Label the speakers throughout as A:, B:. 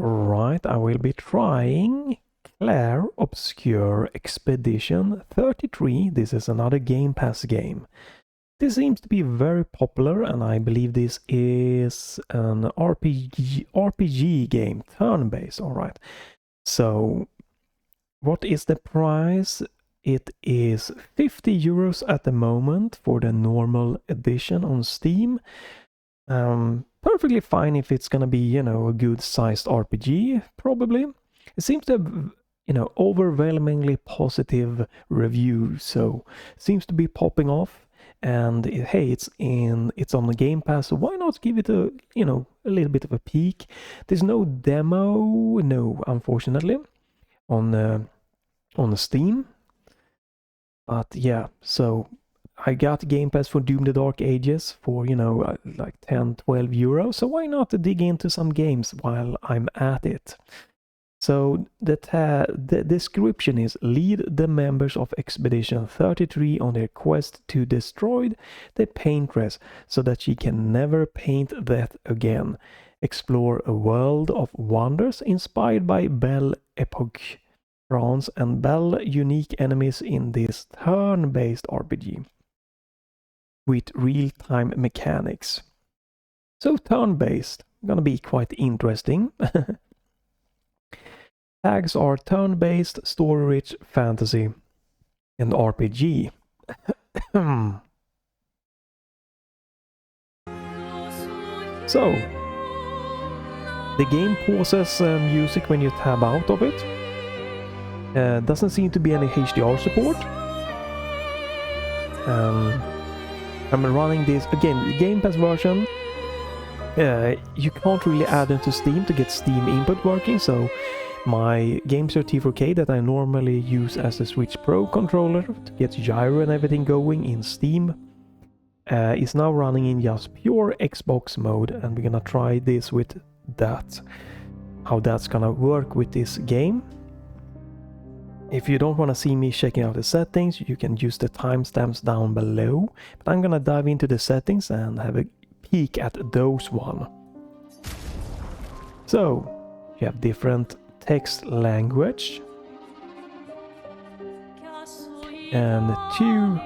A: Right, I will be trying Clair Obscur Expedition 33. This is another Game Pass game. This seems to be very popular, and I believe this is an RPG game, turn-based. Alright, so what is the price? It is 50 euros at the moment for the normal edition on Steam. Perfectly fine if it's gonna be, you know, a good-sized RPG, probably. It seems to have, you know, overwhelmingly positive reviews, so it seems to be popping off. And hey, it's on the Game Pass, so why not give it a, you know, a little bit of a peek? There's no demo, no, unfortunately, on the Steam. But yeah, so I got Game Pass for Doom the Dark Ages for, you know, like 10-12 euros, so why not dig into some games while I'm at it? So the description is: lead the members of Expedition 33 on their quest to destroy the paintress so that she can never paint that again. Explore a world of wonders inspired by Belle Epoque France and Belle unique enemies in this turn-based RPG with real-time mechanics. So turn-based, gonna be quite interesting. Tags are turn-based, story-rich, fantasy, and RPG. So, the game pauses music when you tab out of it. Doesn't seem to be any HDR support. I'm running this, again, the Game Pass version. You can't really add it to Steam to get Steam input working, so my Gamesir T4 Kaleid that I normally use as a Switch Pro controller to get gyro and everything going in Steam is now running in just pure Xbox mode, and we're gonna try this with that. How that's gonna work with this game. If you don't want to see me checking out the settings, you can use the timestamps down below, but I'm gonna dive into the settings and have a peek at those one. So, you have different text language and 2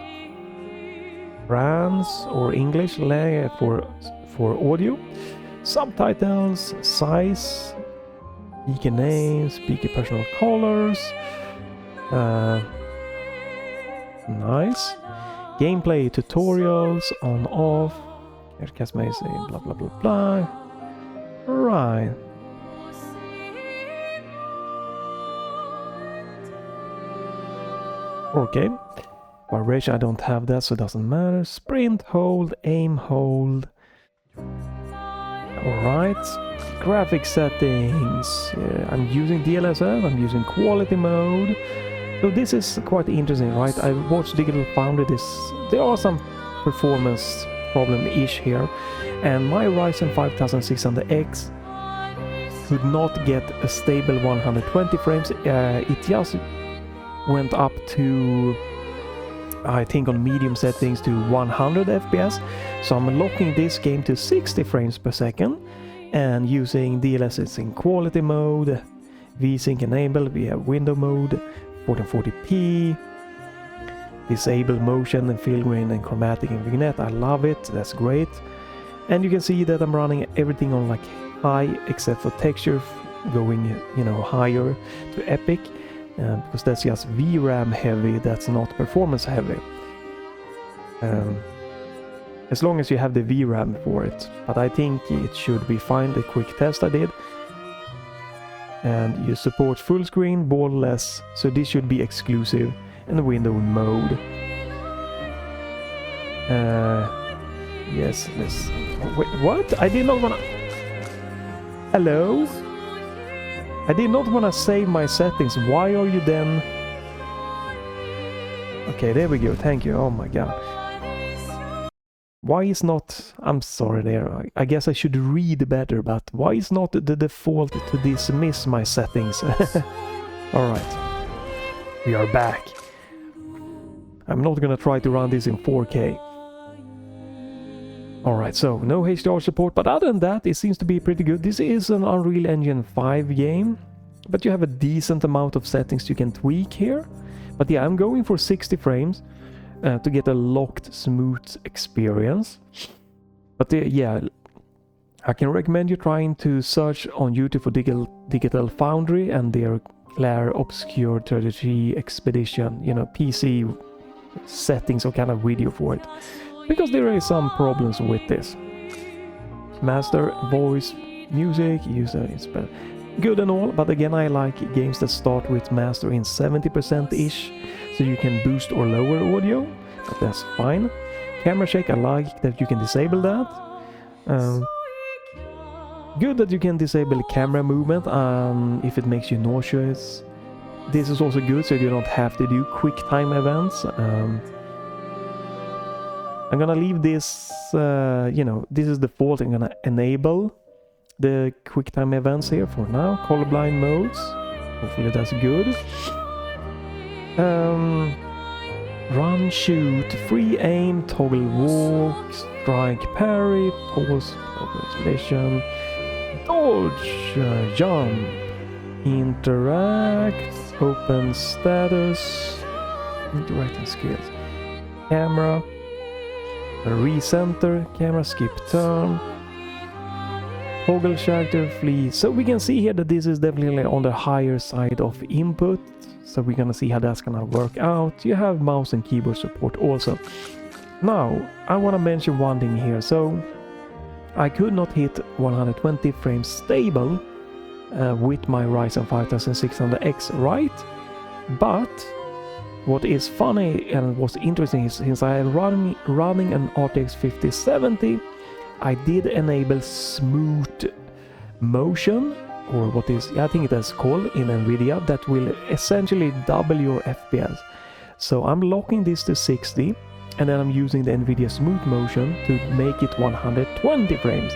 A: brands or English for audio, subtitles, size, speaker names, speaker personal colors. Nice. Gameplay tutorials on off. Blah blah blah blah. Right. Okay. Vibration, I don't have that, so it doesn't matter. Sprint, hold, aim, hold. Alright. Graphic settings. I'm using DLSS, I'm using quality mode. So this is quite interesting, right? I watched Digital Foundry. There are some performance problem-ish here. And my Ryzen 5600X could not get a stable 120 frames. It just went up to, I think on medium settings, to 100 FPS. So I'm locking this game to 60 frames per second and using DLSS in quality mode, VSync enabled, we have window mode, 1440p, disable motion and fill grain and chromatic and vignette. I love it, that's great. And you can see that I'm running everything on like high except for texture going, you know, higher to epic. Because that's just VRAM heavy, that's not performance heavy. As long as you have the VRAM for it. But I think it should be fine, the quick test I did. And you support full screen, borderless, so this should be exclusive. And window mode. Yes, let's... Wait, what? I did not wanna... Hello? I did not want to save my settings. Why are you then... Okay, there we go. Thank you. Oh my god. Why is not... I'm sorry there. I guess I should read better, but why is not the default to dismiss my settings? Alright. We are back. I'm not gonna try to run this in 4K. Alright, so no HDR support, but other than that, it seems to be pretty good. This is an Unreal Engine 5 game, but you have a decent amount of settings you can tweak here. But yeah, I'm going for 60 frames to get a locked, smooth experience. But yeah, I can recommend you trying to search on YouTube for Digital Foundry and their Clair Obscur 33 Expedition, you know, PC settings or kind of video for it. Because there is some problems with this. Master, voice, music, user inspect. Good and all, but again I like games that start with master in 70%-ish, so you can boost or lower audio, but that's fine. Camera shake, I like that you can disable that. Good that you can disable camera movement if it makes you nauseous. This is also good so you don't have to do quick time events. I'm gonna leave this, you know, this is default. I'm gonna enable the QuickTime events here for now. Colorblind modes, hopefully that's good. Run, shoot, free aim, toggle walk, strike, parry, pause, expedition, dodge, jump, interact, open status, interacting skills, camera, recenter, camera, skip turn, toggle character, flee. So we can see here that this is definitely on the higher side of input, so we're gonna see how that's gonna work out. You have mouse and keyboard support also. Now I want to mention one thing here. So I could not hit 120 frames stable with my Ryzen 5600X, right? But what is funny and what's interesting is since I am running an RTX 5070, I did enable smooth motion, or what is, I think it is called in Nvidia, that will essentially double your FPS. So I'm locking this to 60 and then I'm using the Nvidia smooth motion to make it 120 frames.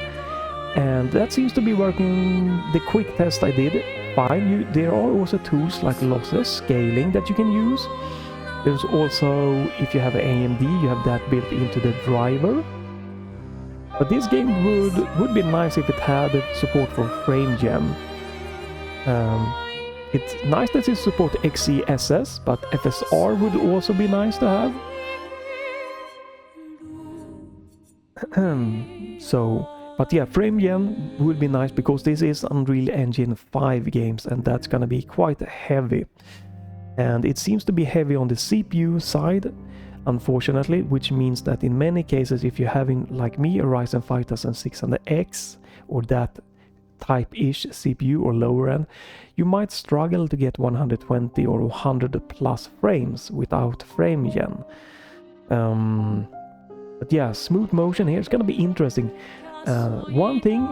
A: And that seems to be working. The quick test I did, fine. There are also tools like lossless scaling that you can use. There's also, if you have an AMD, you have that built into the driver. But this game would be nice if it had support for frame gen. It's nice that it supports XeSS, but FSR would also be nice to have. But yeah, frame gen would be nice because this is Unreal Engine 5 games and that's gonna be quite heavy. And it seems to be heavy on the CPU side, unfortunately, which means that in many cases, if you're having, like me, a Ryzen 5600X or that type-ish CPU or lower end, you might struggle to get 120 or 100 plus frames without frame gen. But yeah, smooth motion here is gonna be interesting. One thing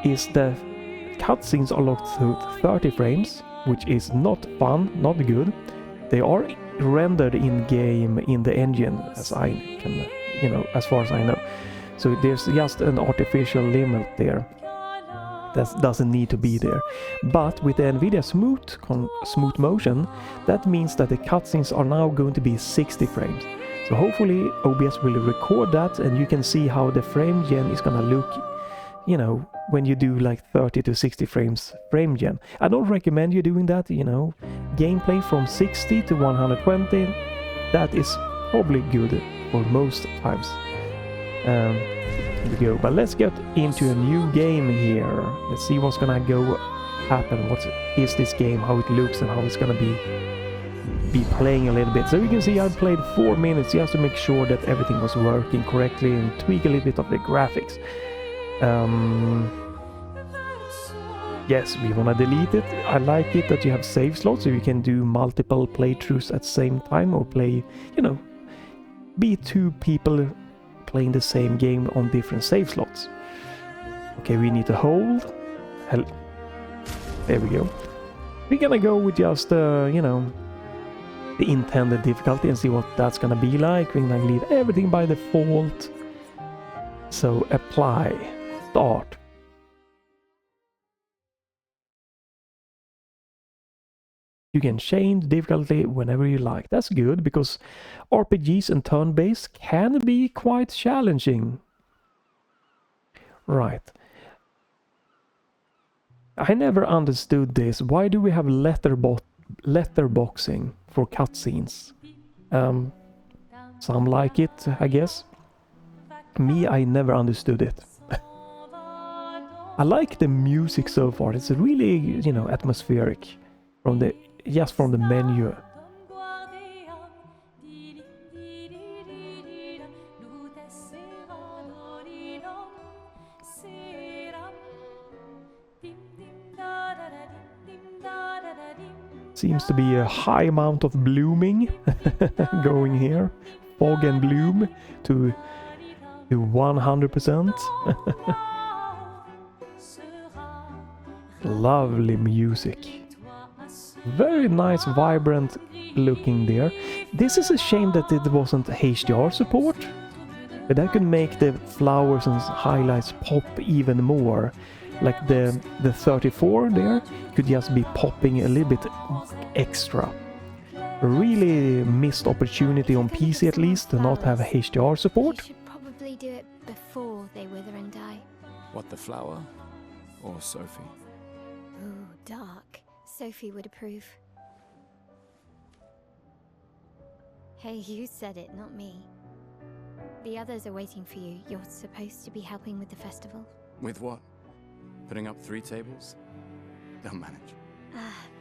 A: is the cutscenes are locked to 30 frames, which is not fun, not good. They are rendered in game in the engine, as I can, you know, as far as I know. So there's just an artificial limit there that doesn't need to be there. But with the Nvidia smooth motion, that means that the cutscenes are now going to be 60 frames. So hopefully OBS will record that and you can see how the frame gen is gonna look, you know, when you do like 30 to 60 frames frame gen. I don't recommend you doing that, you know. Gameplay from 60 to 120, that is probably good for most times. Here we go. But let's get into a new game here. Let's see what's gonna happen. What is this game, how it looks and how it's gonna be playing a little bit. So you can see I played 4 minutes just to make sure that everything was working correctly and tweak a little bit of the graphics. Yes, we want to delete it. I like it that you have save slots so you can do multiple playthroughs at the same time, or play, you know, be 2 people playing the same game on different save slots. Okay, we need to hold. There we go. We're gonna go with just, you know, the intended difficulty and see what that's gonna be like. We're gonna leave everything by default. So apply, start. You can change difficulty whenever you like. That's good because RPGs and turn-based can be quite challenging. Right. I never understood this. Why do we have letterboxing for cutscenes? Some like it, I guess. Me, I never understood it. I like the music so far. It's really, you know, atmospheric from the menu. Seems to be a high amount of blooming going here. Fog and bloom to 100%. Lovely music. Very nice, vibrant looking there. This is a shame that it wasn't HDR support. But that could make the flowers and highlights pop even more. Like the 34 there could just be popping a little bit extra. Really missed opportunity on PC at least to not have HDR support.
B: You should probably do it before they wither and die.
C: What, the flower? Or Sophie?
B: Ooh, dark. Sophie would approve. Hey, you said it, not me. The others are waiting for you. You're supposed to be helping with the festival.
C: With what? Putting up 3 tables? They'll manage.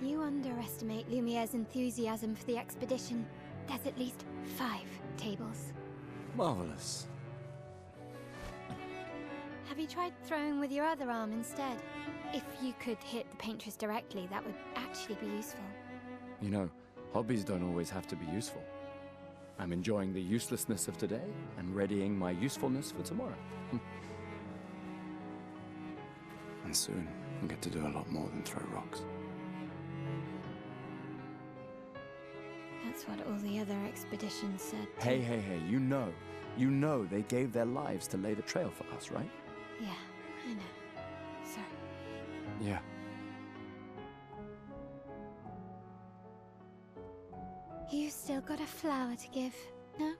B: You underestimate Lumiere's enthusiasm for the expedition. There's at least 5 tables.
C: Marvelous.
B: Have you tried throwing with your other arm instead? If you could hit the paintress directly, that would actually be useful.
C: You know, hobbies don't always have to be useful. I'm enjoying the uselessness of today and readying my usefulness for tomorrow. And soon, I'll get to do a lot more than throw rocks.
B: That's what all the other expeditions said.
C: Hey, you know they gave their lives to lay the trail for us, right?
B: Yeah, I know. Sorry.
C: Yeah.
B: You still got a flower to give, no?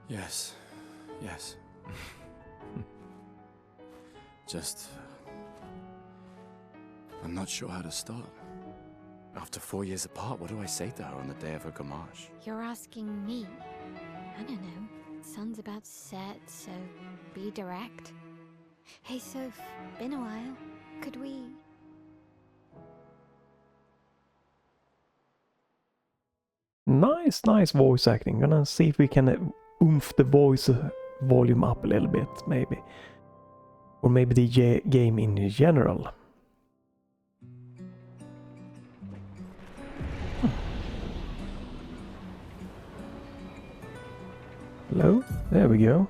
C: Yes. Just... I'm not sure how to start. After 4 years apart, what do I say to her on the day of her gamage?
B: You're asking me? I don't know. Sun's about to set, so be direct. Hey, Soph, been a while. Could we...
A: Nice voice acting. Gonna see if we can oomph the voice volume up a little bit, maybe. Or maybe the game in general. Hello? There we go.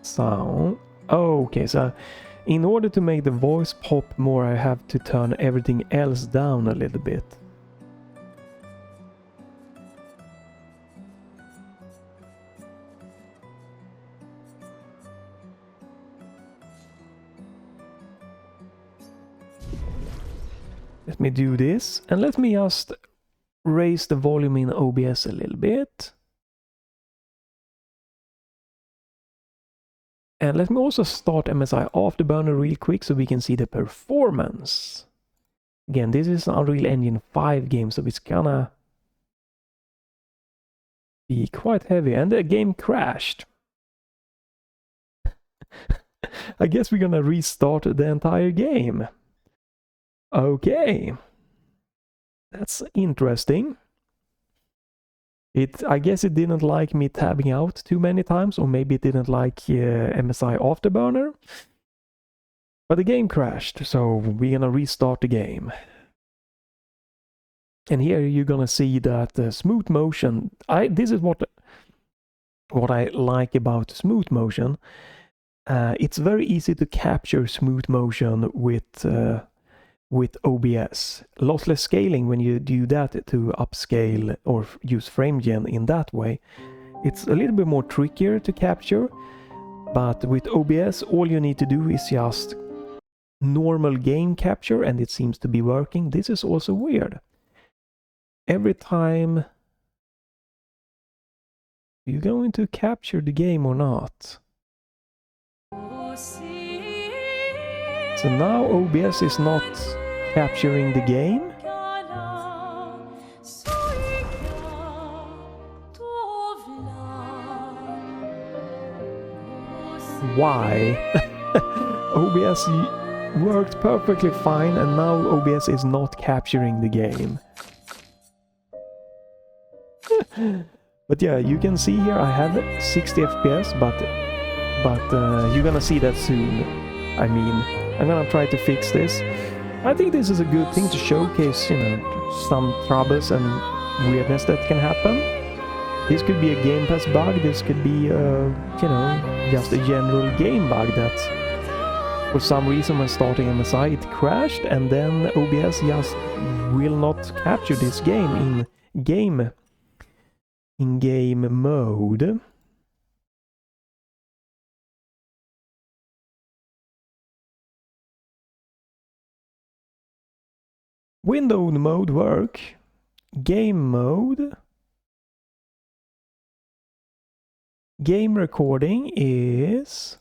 A: So... Okay, so in order to make the voice pop more, I have to turn everything else down a little bit. Let me do this, and let me just raise the volume in OBS a little bit. And let me also start MSI Afterburner real quick so we can see the performance. Again, this is an Unreal Engine 5 game, so it's gonna be quite heavy. And the game crashed. I guess we're gonna restart the entire game. Okay. That's interesting. I guess it didn't like me tabbing out too many times, or maybe it didn't like MSI Afterburner. But the game crashed, so we're gonna restart the game. And here you're gonna see that smooth motion. This is what I like about smooth motion. It's very easy to capture smooth motion with OBS. Lossless scaling, when you do that to upscale or use FrameGen in that way, it's a little bit more trickier to capture. But with OBS, all you need to do is just normal game capture, and it seems to be working. This is also weird. Every time Are you going to capture the game or not? So now OBS is not capturing the game. Why? OBS worked perfectly fine and now OBS is not capturing the game. But yeah, you can see here I have 60 FPS, but you're gonna see that soon. I mean, I'm gonna try to fix this. I think this is a good thing to showcase, you know, some troubles and weirdness that can happen. This could be a Game Pass bug, this could be, you know, just a general game bug that for some reason when starting MSI it crashed and then OBS just will not capture this game in game mode. Window mode work. Game mode. Game recording is...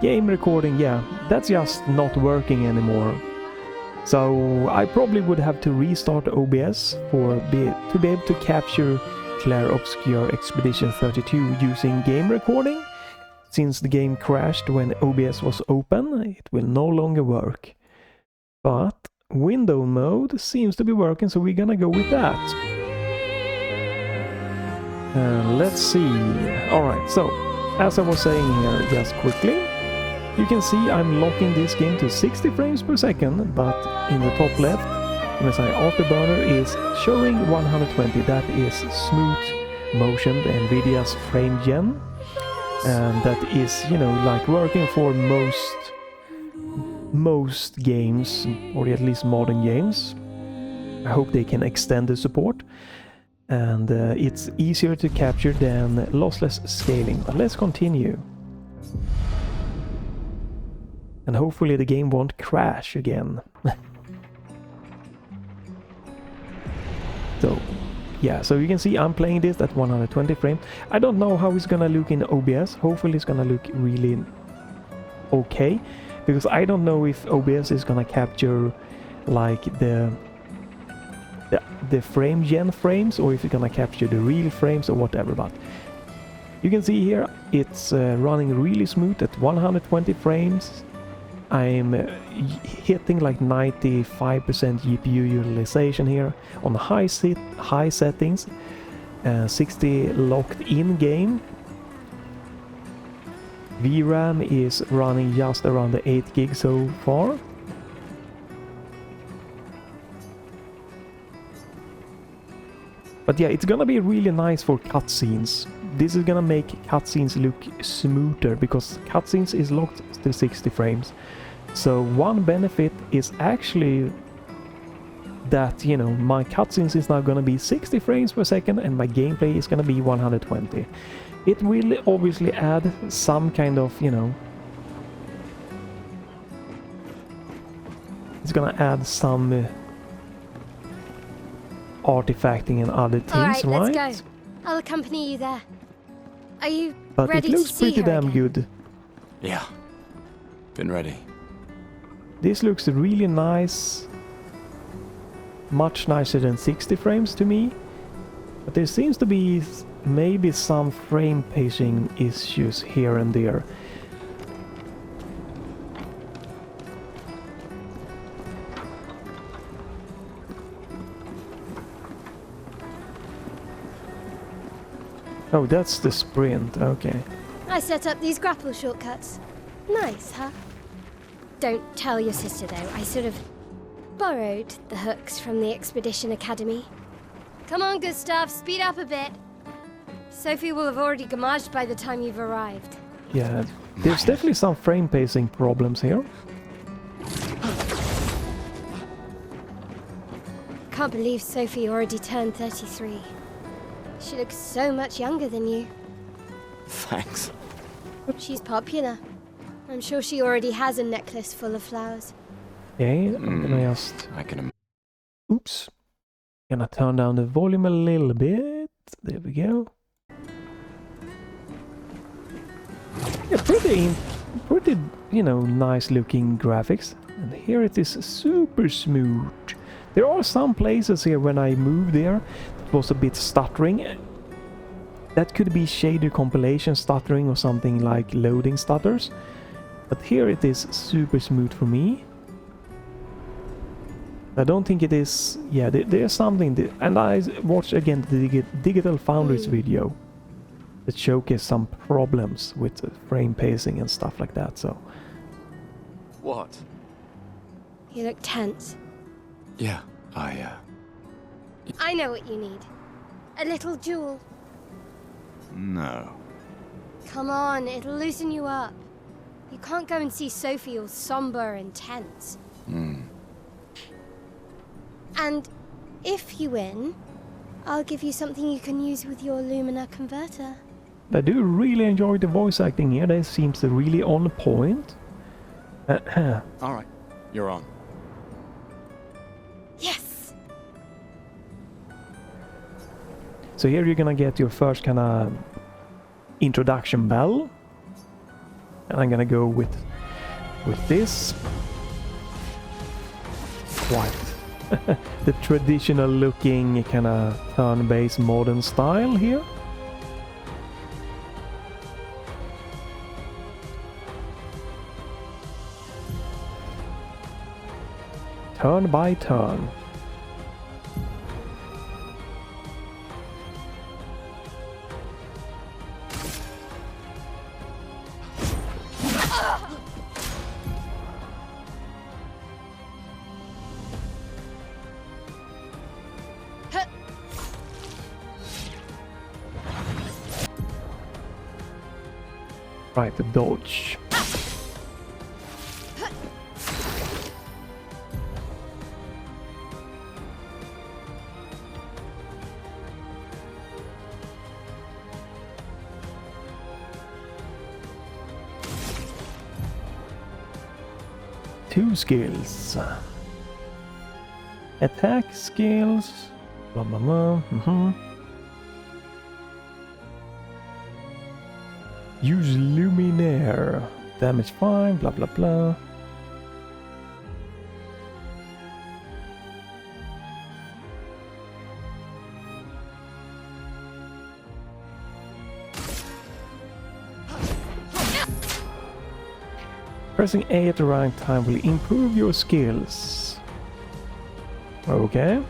A: Game recording, yeah, that's just not working anymore. So I probably would have to restart OBS to be able to capture Clair Obscur Expedition 32 using game recording. Since the game crashed when OBS was open, it will no longer work. But window mode seems to be working, so we're gonna go with that. Let's see. Alright, so as I was saying here just quickly, you can see I'm locking this game to 60 frames per second, but in the top left, MSI Afterburner is showing 120. That is smooth motion, the Nvidia's frame gen. And that is, you know, like working for most games, or at least modern games. I hope they can extend the support. And it's easier to capture than lossless scaling. But let's continue. And hopefully the game won't crash again. So, yeah, so you can see I'm playing this at 120 frames. I don't know how it's gonna look in OBS. Hopefully it's gonna look really okay. Because I don't know if OBS is gonna capture like the frame gen frames, or if it's gonna capture the real frames or whatever. But you can see here it's running really smooth at 120 frames. I'm hitting like 95% GPU utilization here on high settings, 60 locked in game. VRAM is running just around the 8 gig so far. But yeah, it's gonna be really nice for cutscenes. This is gonna make cutscenes look smoother, because cutscenes is locked to 60 frames. So one benefit is actually that, you know, my cutscenes is now gonna be 60 frames per second and my gameplay is gonna be 120. It will obviously add some kind of, you know... It's gonna add some... artifacting and other things,
B: Alright,
A: right?
B: let's go. I'll accompany you there. Are you
A: But
B: ready
A: it looks
B: to see
A: pretty
B: her
A: damn
B: again?
A: good.
C: Yeah. Been ready.
A: This looks really nice. Much nicer than 60 frames to me. But there seems to be maybe some frame pacing issues here and there. Oh, that's the sprint, okay.
B: I set up these grapple shortcuts. Nice, huh? Don't tell your sister though, I sort of borrowed the hooks from the Expedition Academy. Come on, Gustav, speed up a bit. Sophie will have already gamaged by the time you've arrived.
A: Yeah, there's definitely some frame pacing problems here.
B: Can't believe Sophie already turned 33. She looks so much younger than you.
C: Thanks.
B: She's popular. I'm sure she already has a necklace full of flowers.
A: Okay, I'm gonna just...
C: I can...
A: Oops. Gonna turn down the volume a little bit. There we go. Yeah, pretty, you know, nice looking graphics. And here it is super smooth. There are some places here when I moved there, it was a bit stuttering. That could be shader compilation stuttering or something like loading stutters. But here it is super smooth for me. I don't think it is... Yeah, there's something... And I watched again the Digital Foundry's video that showcased some problems with frame pacing and stuff like that, so...
C: What?
B: You look tense.
C: Yeah,
B: I know what you need. A little jewel.
C: No.
B: Come on, it'll loosen you up. You can't go and see Sophie all somber and tense. And if you win, I'll give you something you can use with your Lumina converter.
A: I do really enjoy the voice acting here. That seems really on point.
C: Alright, you're on.
B: Yes!
A: So here you're gonna get your first kind of introduction bell. And I'm gonna go with this. Quite the traditional looking kind of turn-based modern style here. Turn by turn. Right, the dodge. Two skills. Attack skills. Blah blah blah. Use Luminaire. Damage 5, blah blah blah. Pressing A at the right time will improve your skills. Okay.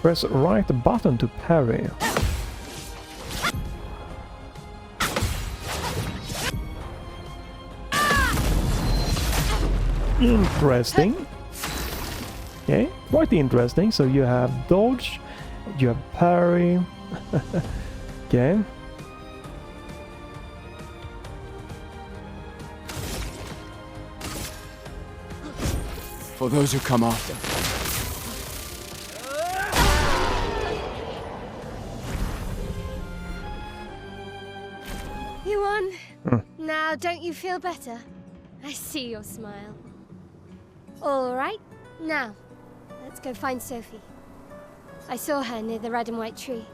A: Press right button to parry. Interesting. Okay, quite interesting. So you have dodge, you have parry. Okay.
C: For those who come after.
B: You won. Now, don't you feel better? I see your smile. All right, now, let's go find Sophie. I saw her near the red and white tree.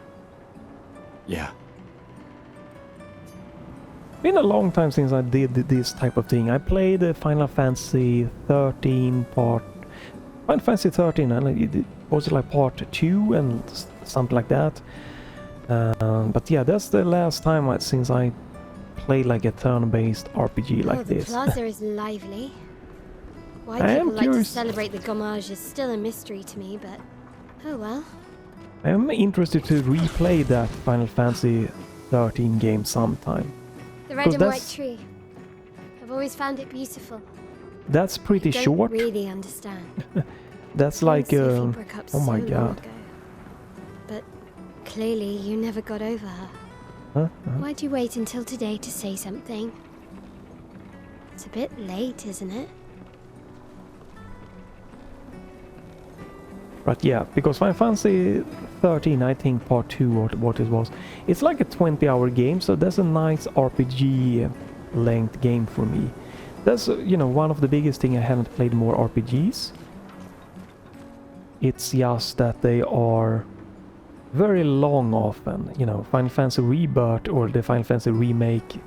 C: Yeah.
A: Been a long time since I did this type of thing. I played Final Fantasy 13 part... Final Fantasy 13, and was it like part 2 and something like that. But yeah, that's the last time since I played like a turn-based RPG like this.
B: The plaza is lively. Why
A: I am
B: people like to
A: curious.
B: celebrate the gommage is still a mystery to me, but oh well.
A: I am interested to replay that Final Fantasy 13 game sometime.
B: The red and white tree. I've always found it beautiful.
A: That's pretty
B: Don't
A: short.
B: really understand.
A: That's like
B: Sophie broke up
A: oh my
B: so long
A: god.
B: ago. But clearly you never got over her.
A: Huh?
B: Why'd you wait until today to say something? It's a bit late, isn't it?
A: But yeah, because Final Fantasy 13, I think part 2 or what it was. It's like a 20-hour game, so that's a nice RPG length game for me. That's, you know, one of the biggest thing I haven't played more RPGs. It's just that they are very long often. You know, Final Fantasy Rebirth or the Final Fantasy Remake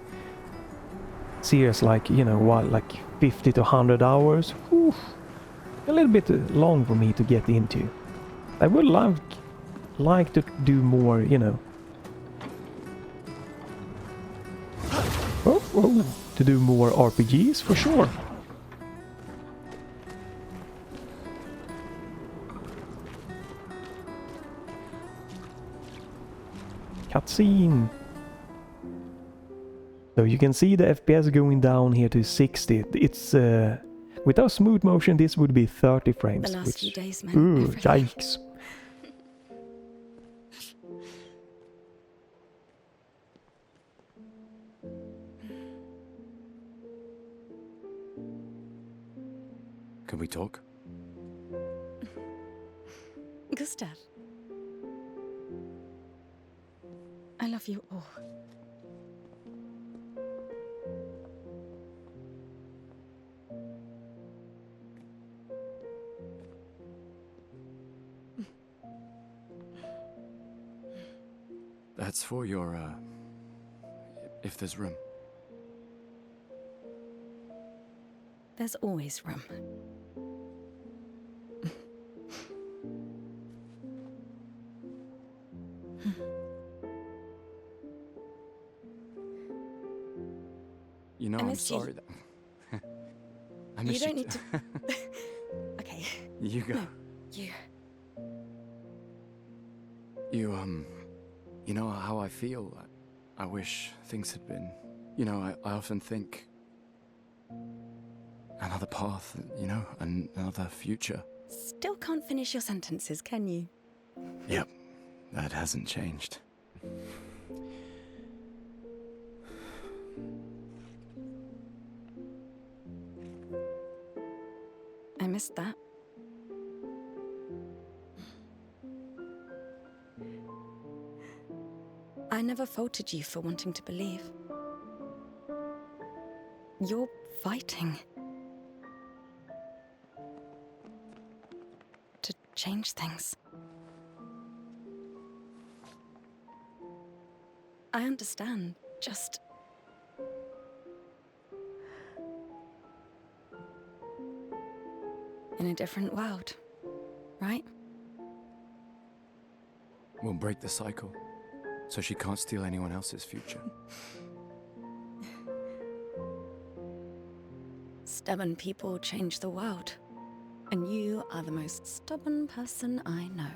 A: series, like, you know, what, like 50 to 100 hours. Whew, a little bit long for me to get into. I would like to do more, you know. To do more RPGs for sure. Cutscene. So you can see the FPS going down here to 60. It's without smooth motion this would be 30 frames.
D: The last few days meant
A: ooh,
D: everything.
A: yikes.
C: Can we talk?
D: Gustav, I love you all.
C: That's for your, if there's room.
D: There's always room.
C: You know,
D: I
C: I'm
D: miss you.
C: sorry that... I
D: You
C: miss
D: don't need to... Okay,
C: You go.
D: no, you.
C: You know how I feel? I wish things had been... You know, I often think... Another path, you know, another future.
D: Still can't finish your sentences, can you?
C: Yep, that hasn't changed.
D: I missed that. I never faulted you for wanting to believe. You're fighting to change things. I understand, just... in a different world, right?
C: We'll break the cycle, so she can't steal anyone else's future.
D: Stubborn people change the world, and you are the most stubborn person I know.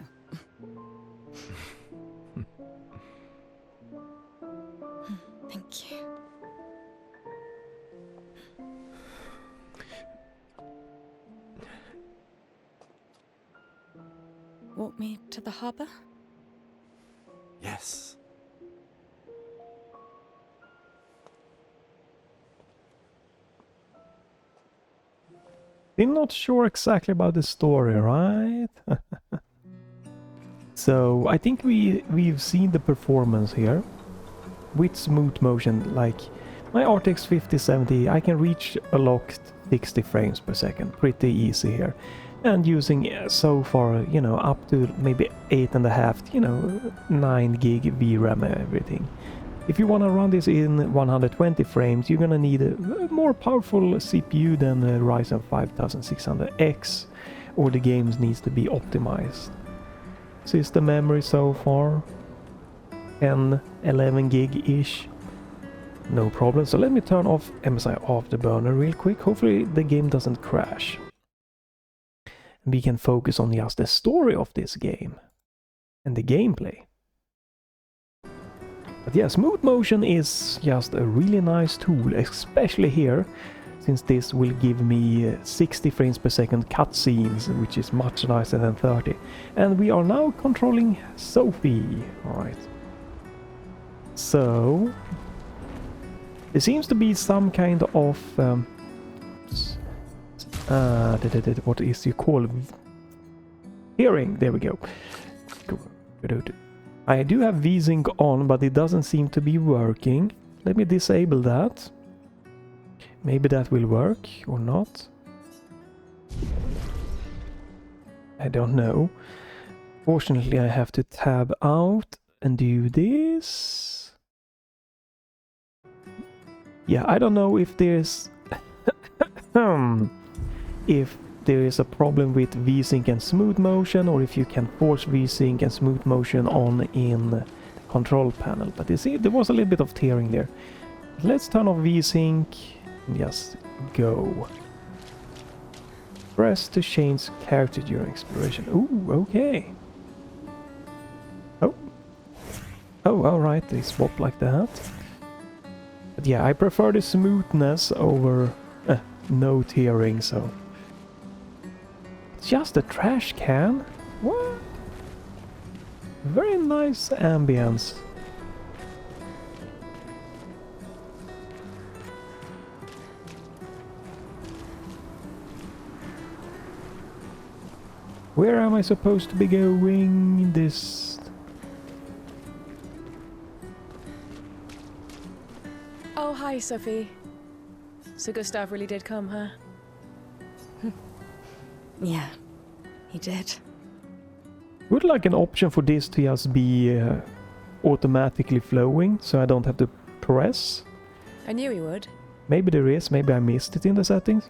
D: Thank you. Walk me to the harbor?
C: Yes.
A: Still not sure exactly about the story, right? So I think we've seen the performance here with smooth motion. Like my RTX 5070, I can reach a locked 60 frames per second, pretty easy here, and using so far, you know, up to maybe 8.5, you know, 9 gig VRAM and everything. If you want to run this in 120 frames, you're gonna need a more powerful CPU than the Ryzen 5600X, or the games needs to be optimized. System memory so far, 10, 11 gig-ish, no problem. So let me turn off MSI Afterburner real quick. Hopefully the game doesn't crash. And we can focus on just the story of this game and the gameplay. But yeah, smooth motion is just a really nice tool, especially here, since this will give me 60 frames per second cutscenes, which is much nicer than 30. And we are now controlling Sophie. Alright. So, there seems to be some kind of... what is you call... hearing, there we go. I do have VSync on, but it doesn't seem to be working. Let me disable that. Maybe that will work or not. I don't know. Fortunately, I have to tab out and do this. Yeah, I don't know if there's if there is a problem with VSync and smooth motion, or if you can force VSync and smooth motion on in the control panel. But you see, there was a little bit of tearing there. Let's turn off VSync and just go. Press to change character during exploration. Ooh, okay. Oh, alright, they swap like that. But yeah, I prefer the smoothness over no tearing, so... It's just a trash can? What? Very nice ambience. Where am I supposed to be going? This...
E: Oh, hi, Sophie. So Gustav really did come, huh?
D: Yeah, he did.
A: Would like an option for this to just be automatically flowing, so I don't have to press.
E: I knew he would.
A: Maybe there is, maybe I missed it in the settings.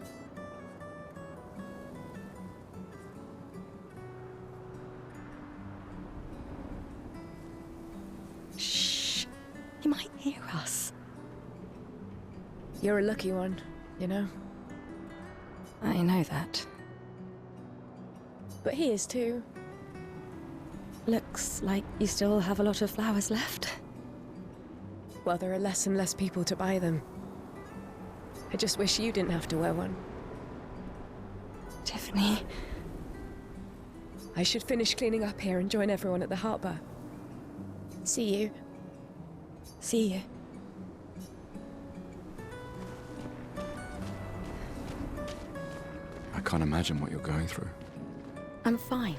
D: Shh, he might hear us.
E: You're a lucky one, you know?
D: I know that.
E: But he is too.
D: Looks like you still have a lot of flowers left.
E: Well, there are less and less people to buy them. I just wish you didn't have to wear one.
D: Tiffany.
E: I should finish cleaning up here and join everyone at the harbour. See you.
D: See you.
C: I can't imagine what you're going through.
D: I'm fine.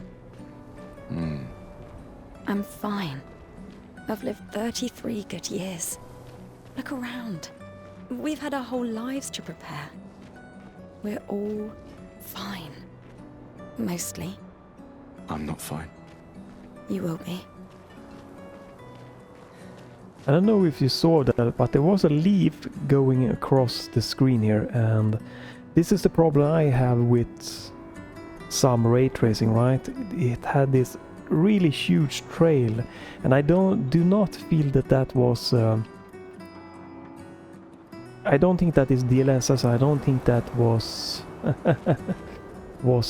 D: I'm fine. I've lived 33 good years. Look around. We've had our whole lives to prepare. We're all fine. Mostly.
C: I'm not fine.
D: You will be.
A: I don't know if you saw that, but there was a leaf going across the screen here, and this is the problem I have with some ray tracing, right? It had this really huge trail, and I do not feel that that was I don't think that is DLSS. I don't think that was was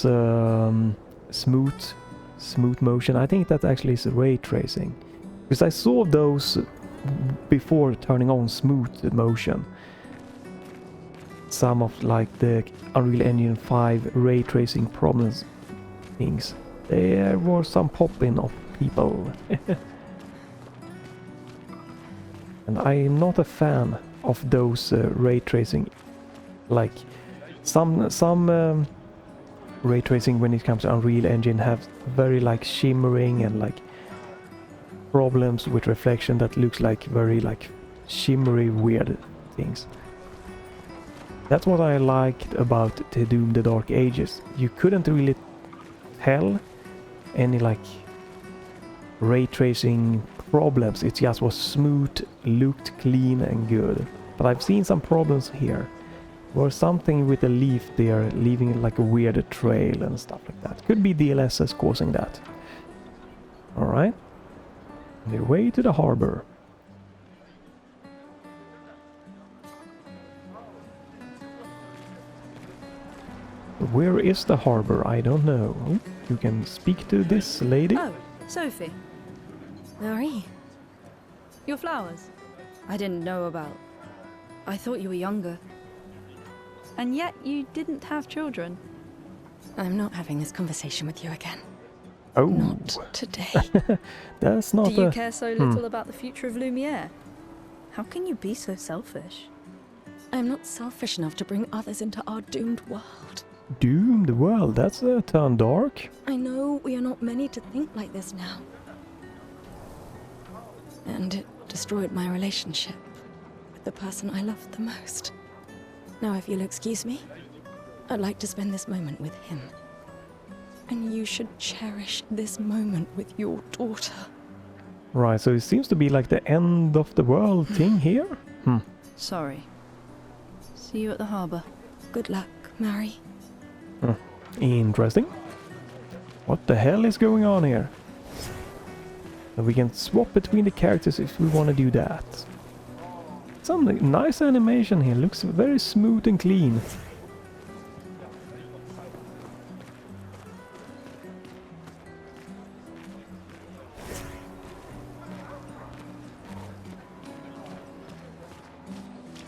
A: smooth motion. I think that actually is ray tracing, because I saw those before turning on smooth motion. Some of like the Unreal Engine 5 ray tracing problems things. There was some popping of people. And I am not a fan of those ray tracing. Like some ray tracing when it comes to Unreal Engine have very like shimmering and like problems with reflection that looks like very like shimmery weird things. That's what I liked about the Doom the Dark Ages. You couldn't really tell any like ray tracing problems. It just was smooth, looked clean and good. But I've seen some problems here. Or something with the leaf there, leaving like a weird trail and stuff like that. Could be DLSS causing that. Alright. On the way to the harbor. Where is the harbor? I don't know. You can speak to this lady.
F: Oh, Sophie.
D: Marie.
F: Your flowers? I didn't know about. I thought you were younger. And yet you didn't have children.
D: I'm not having this conversation with you again.
A: Oh.
D: Not today.
A: That's not
F: Do you care so little about the future of Lumiere? How can you be so selfish?
D: I'm not selfish enough to bring others into our doomed world.
A: Doomed world, that's a turn dark.
D: I know we are not many to think like this now. and it destroyed my relationship with the person I loved the most. Now, if you'll excuse me, I'd like to spend this moment with him. And you should cherish this moment with your daughter.
A: Right, so it seems to be like the end of the world thing here.
F: Sorry. See you at the harbor.
D: Good luck, Mary.
A: Interesting. What the hell is going on here? And we can swap between the characters if we want to do that. Some nice animation here. Looks very smooth and clean.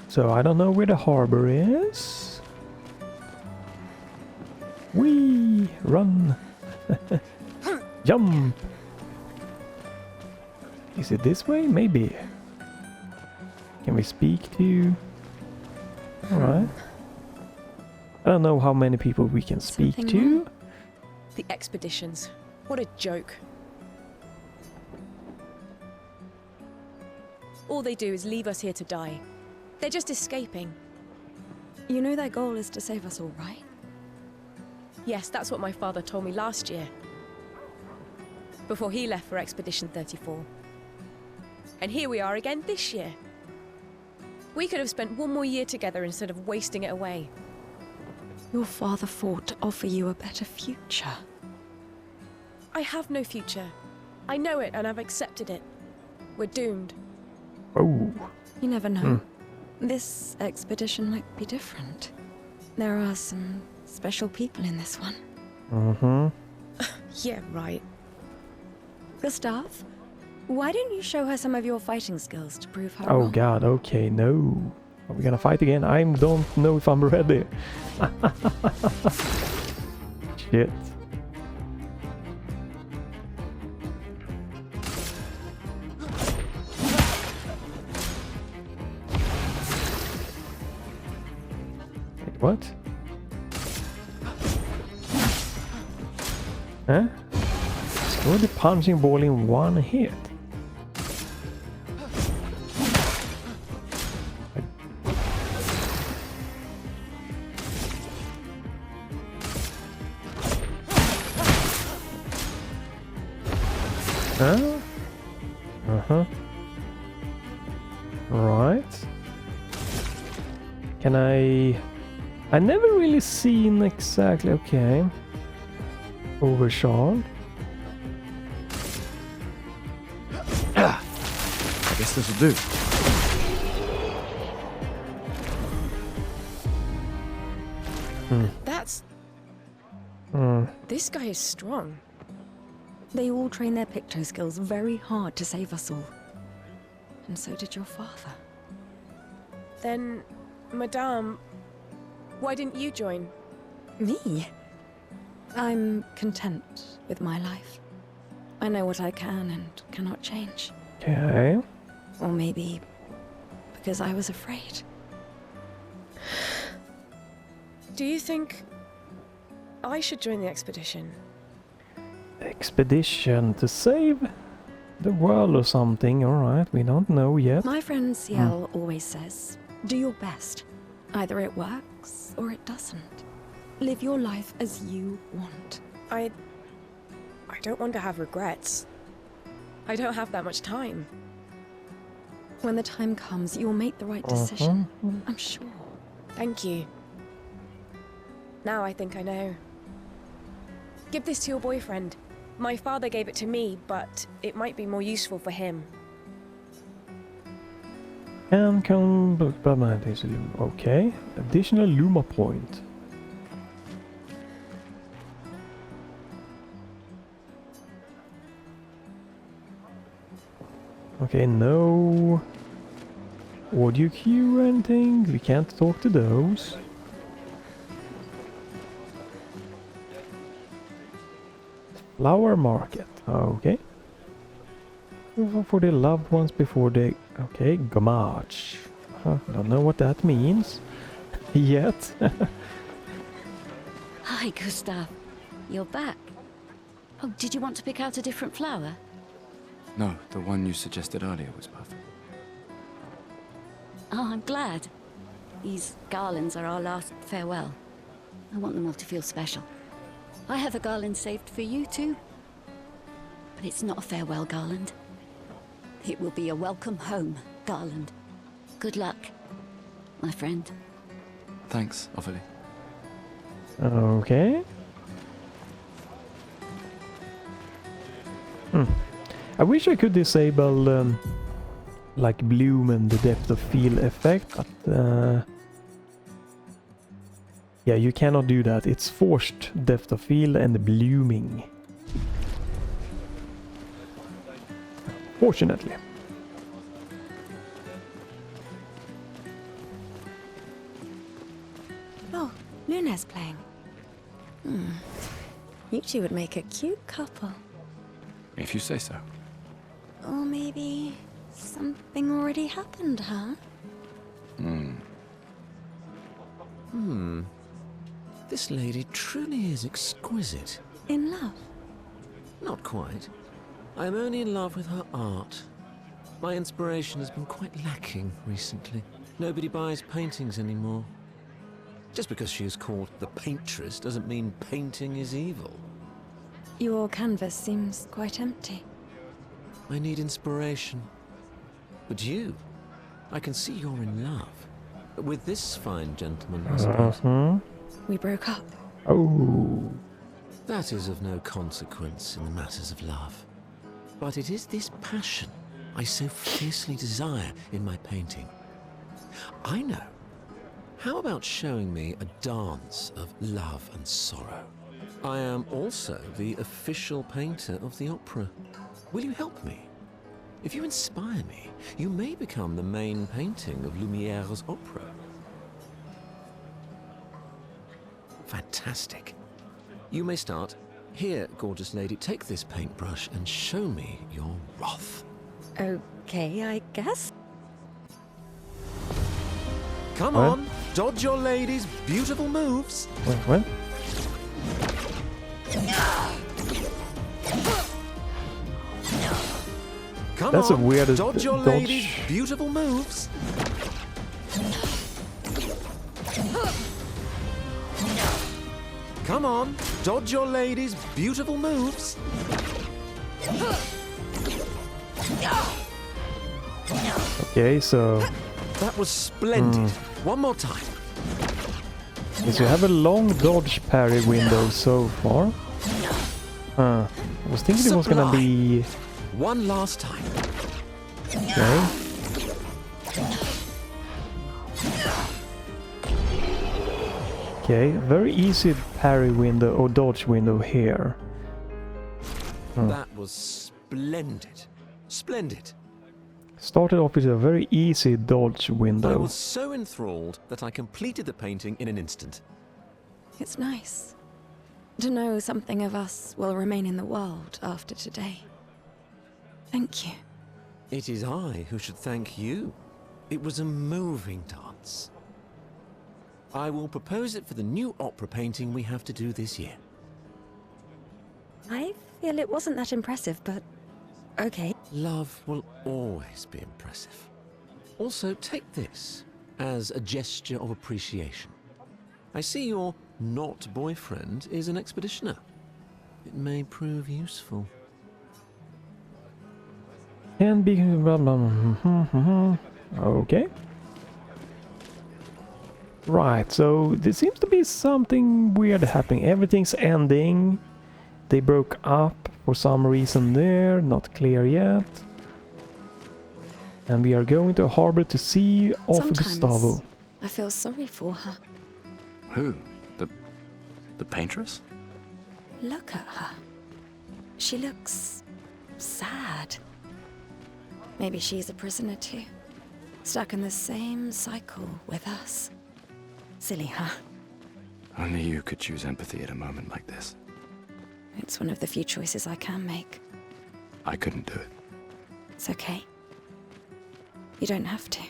A: So I don't know where the harbor is. Whee! Run! Jump! Is it this way? Maybe. Can we speak to... Alright. I don't know how many people we can speak
D: Something
A: to.
D: wrong?
E: The expeditions. What a joke. All they do is leave us here to die. They're just escaping.
D: You know their goal is to save us all, right?
E: Yes, that's what my father told me last year. Before he left for Expedition 34. And here we are again this year. We could have spent one more year together instead of wasting it away.
D: Your father fought to offer you a better future.
E: I have no future. I know it and I've accepted it. We're doomed.
A: Oh.
D: You never know. This expedition might be different. There are some special people in this one.
E: Yeah, right.
D: Gustav, why don't you show her some of your fighting skills to prove her
A: Oh
D: wrong?
A: god, okay, no. Are we gonna fight again? I don't know if I'm ready. Shit. Wait, what? Huh? Score the punching ball in one hit. Huh? Uh-huh. Right. Can I never really seen exactly, okay. Overshot.
C: I guess this'll do.
E: That's...
A: Hmm.
E: This guy is strong.
D: They all train their picto skills very hard to save us all. And so did your father.
E: Then, Madame, why didn't you join?
D: Me? I'm content with my life. I know what I can and cannot change.
A: Okay.
D: Or maybe because I was afraid.
E: Do you think I should join the expedition?
A: Expedition to save the world or something. Alright, we don't know yet.
D: My friend Ciel always says, do your best. Either it works or it doesn't. Live your life as you want.
E: I don't want to have regrets. I don't have that much time.
D: When the time comes, you'll make the right decision. I'm sure.
E: Thank you. Now I think I know. Give this to your boyfriend. My father gave it to me, but it might be more useful for him.
A: And okay. Additional Luma point. Okay, no audio cue or anything. We can't talk to those. Flower market. Okay. For the loved ones before they... Okay, gamage. Don't know what that means yet.
G: Hi, Gustav. You're back. Oh, did you want to pick out a different flower?
C: No, the one you suggested earlier was perfect.
G: Oh, I'm glad. These garlands are our last farewell. I want them all to feel special. I have a garland saved for you too. But it's not a farewell garland. It will be a welcome home garland. Good luck, my friend.
C: Thanks, Ophelia.
A: Okay. I wish I could disable like bloom and the depth of field effect, but yeah, you cannot do that. It's forced depth of field and blooming. Fortunately.
D: Oh, Luna's playing. You two would make a cute couple.
C: If you say so.
D: Or maybe something already happened, huh?
H: This lady truly is exquisite.
D: In love?
H: Not quite. I am only in love with her art. My inspiration has been quite lacking recently. Nobody buys paintings anymore. Just because she is called the paintress doesn't mean painting is evil.
D: Your canvas seems quite empty.
H: I need inspiration. But you, I can see you're in love. With this fine gentleman, I suppose.
D: We broke up.
A: Oh.
H: That is of no consequence in the matters of love. But it is this passion I so fiercely desire in my painting. I know. How about showing me a dance of love and sorrow? I am also the official painter of the opera. Will you help me? If you inspire me, you may become the main painting of Lumiere's opera. Fantastic. You may start. Here, gorgeous lady, take this paintbrush and show me your wrath.
D: Okay, I guess.
H: Come
A: What?
H: on, dodge your lady's beautiful moves.
A: What?
H: Come
A: That's a
H: on,
A: weird
H: dodge your
A: dodge.
H: lady's beautiful moves. Come on, dodge your lady's beautiful moves.
A: Okay, so
H: That was splendid. One more time.
A: yes, you have a long dodge parry window so far. I was thinking it was gonna be
H: One last time.
A: okay. Okay, very easy parry window or dodge window here.
H: That was splendid. Splendid.
A: Started off with a very easy dodge
H: I
A: window.
H: was so enthralled that I completed the painting in an instant.
D: It's nice to know something of us will remain in the world after today. Thank you.
H: It is I who should thank you. It was a moving dance. I will propose it for the new opera painting we have to do this year.
D: I feel it wasn't that impressive, but okay.
H: Love will always be impressive. Also, take this as a gesture of appreciation. I see your not boyfriend is an expeditioner. It may prove useful.
A: Can be okay. Right, so there seems to be something weird happening. Everything's ending. They broke up for some reason there, not clear yet. And we are going to a harbor to see off Gustavo.
D: I feel sorry for her.
C: Who? The paintress?
D: Look at her. She looks sad. Maybe she's a prisoner too. Stuck in the same cycle with us. Silly, huh?
C: Only you could choose empathy at a moment like this.
D: It's one of the few choices I can make.
C: I couldn't do it.
D: It's okay. You don't have to.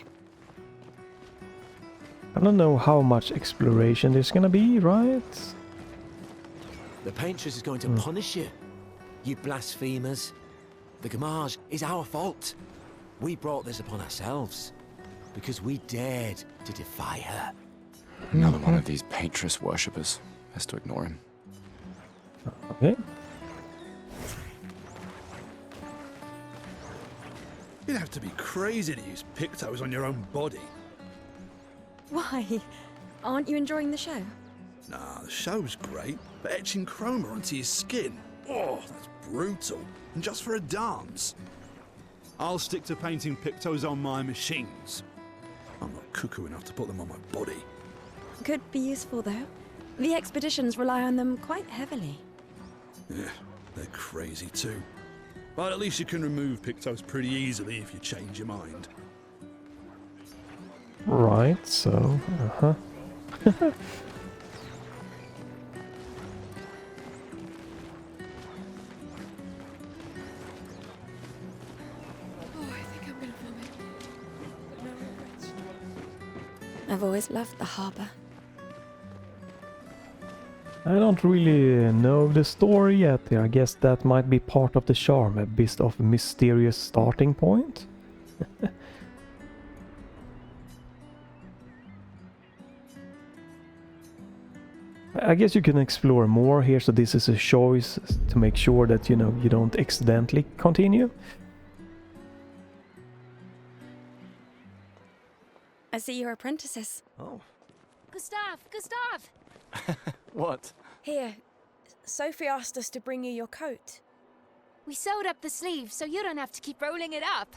A: I don't know how much exploration there's gonna be, right?
H: The paintress is going to punish you, you blasphemers. The Gamage is our fault. We brought this upon ourselves because we dared to defy her.
C: Another one of these Patris worshippers. Best to ignore him.
A: Okay.
I: You'd have to be crazy to use pictos on your own body.
D: Why? Aren't you enjoying the show?
I: Nah, the show's great, but etching chroma onto your skin, oh, that's brutal. And just for a dance. I'll stick to painting pictos on my machines. I'm not cuckoo enough to put them on my body.
D: Could be useful, though. The expeditions rely on them quite heavily.
I: Yeah, they're crazy too. But at least you can remove pictos pretty easily if you change your mind.
A: Right, so,
I: Oh,
E: I think I'm gonna vomit. But no regrets.
D: I've always loved the harbour.
A: I don't really know the story yet. I guess that might be part of the charm, a bit of a mysterious starting point. I guess you can explore more here, so this is a choice to make sure that, you know, you don't accidentally continue.
D: I see you're apprentices.
H: Oh.
B: Gustav!
C: What?
E: Here, Sophie asked us to bring you your coat.
B: We sewed up the sleeve so you don't have to keep rolling it up.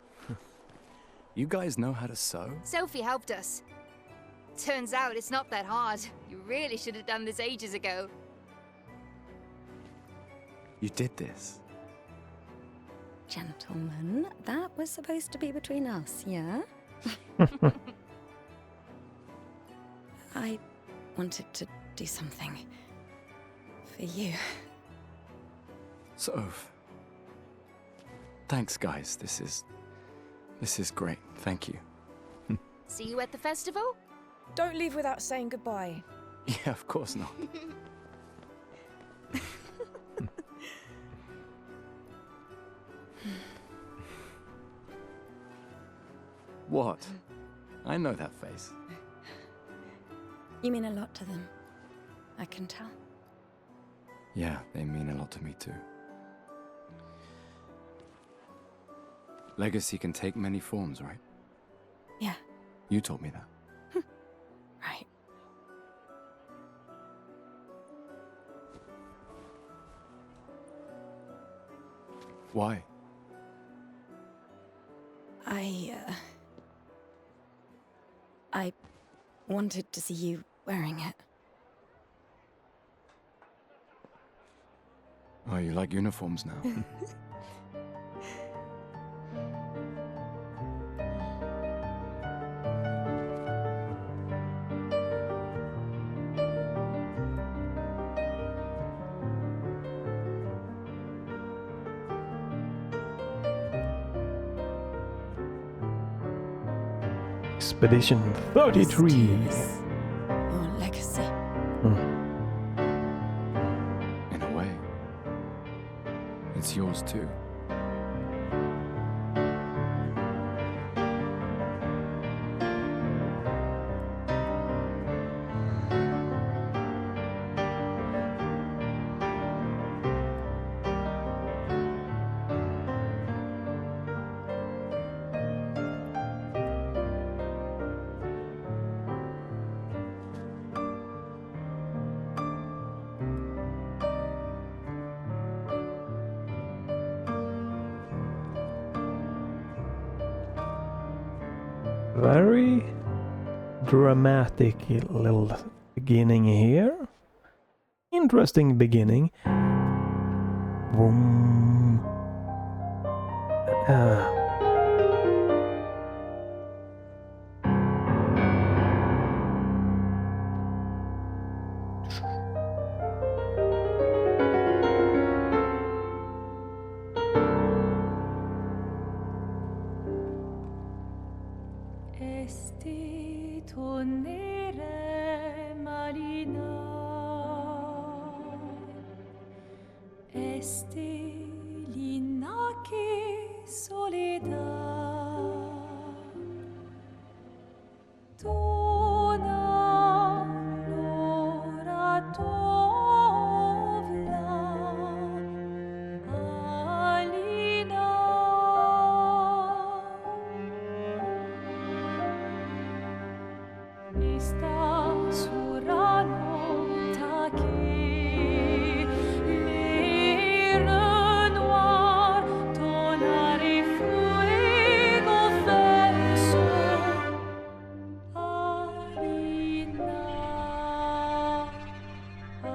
C: You guys know how to sew?
B: Sophie helped us. Turns out it's not that hard. You really should have done this ages ago.
C: You did this?
D: Gentlemen, that was supposed to be between us, yeah? I wanted to do something for you.
C: Soph. Thanks, guys. This is great. Thank you.
B: See you at the festival?
E: Don't leave without saying goodbye.
C: Yeah, of course not. What? I know that face.
D: You mean a lot to them. I can tell.
C: Yeah, they mean a lot to me too. Legacy can take many forms, right?
D: Yeah,
C: You told me that.
D: right.
C: Why?
D: I wanted to see you wearing it.
C: Oh, you like uniforms now?
A: Expedition 33.
D: Your legacy.
C: In a way. It's yours too.
A: Very dramatic little beginning here. Interesting beginning. Boom.
J: Esti tonnere marina, esti l'inaki soledad. Tona lora tovla, Alina. Esta surano taquet, les renoirs, tonare fuego verso, Alina, ai.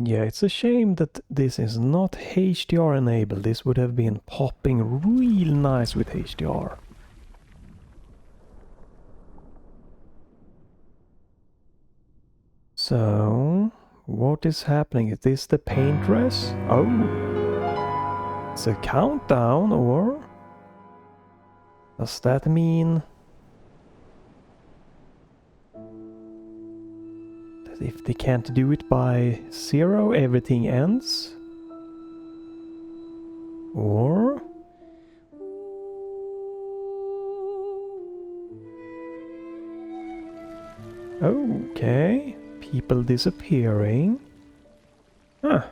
A: Yeah, it's a shame that this is not HDR enabled. This would have been popping real nice with HDR. So, what is happening? Is this the paint dress? Oh, it's a countdown, or does that mean that if they can't do it by 0, everything ends? Or okay, people disappearing. Huh.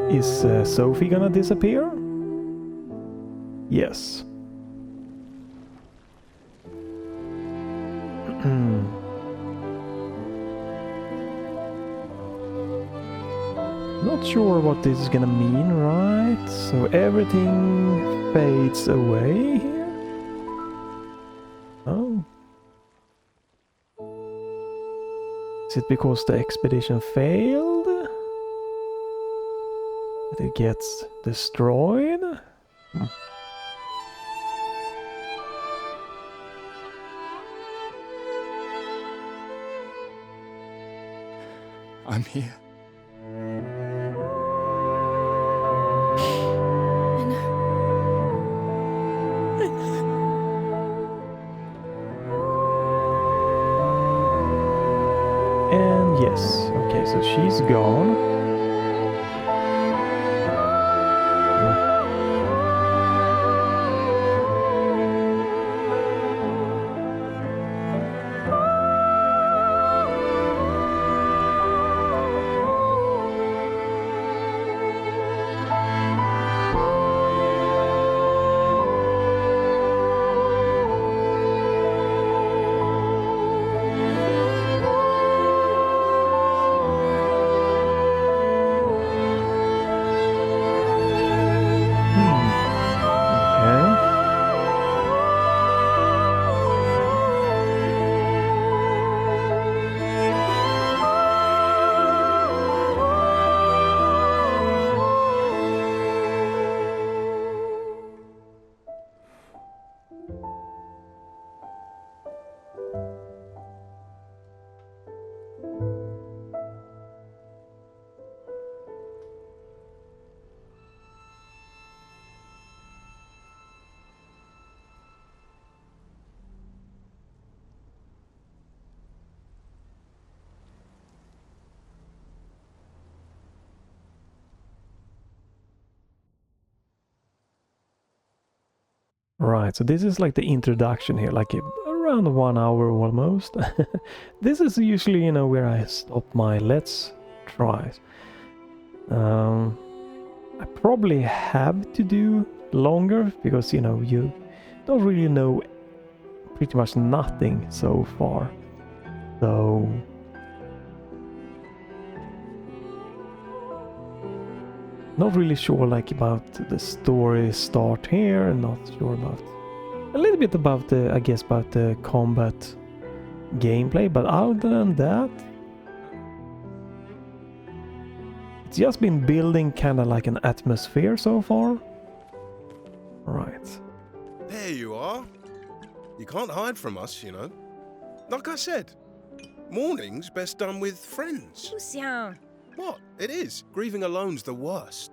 A: Is Sophie gonna disappear? Yes. Not sure what this is gonna mean, right? So everything fades away here? Oh. Is it because the expedition failed? That it gets destroyed?
C: I'm here.
A: And yes, okay, so she's gone. Right, so this is like the introduction here, like around 1 hour almost. This is usually, you know, where I stop my let's tries. I probably have to do longer because, you know, you don't really know pretty much nothing so far. So not really sure like about the story start here, and not sure about a little bit about the, I guess, about the combat gameplay, but other than that, it's just been building kind of like an atmosphere so far. Right.
K: There you are. You can't hide from us, you know. Like I said, mourning's best done with friends.
E: Lucien,
K: What? It is. Grieving alone's the worst.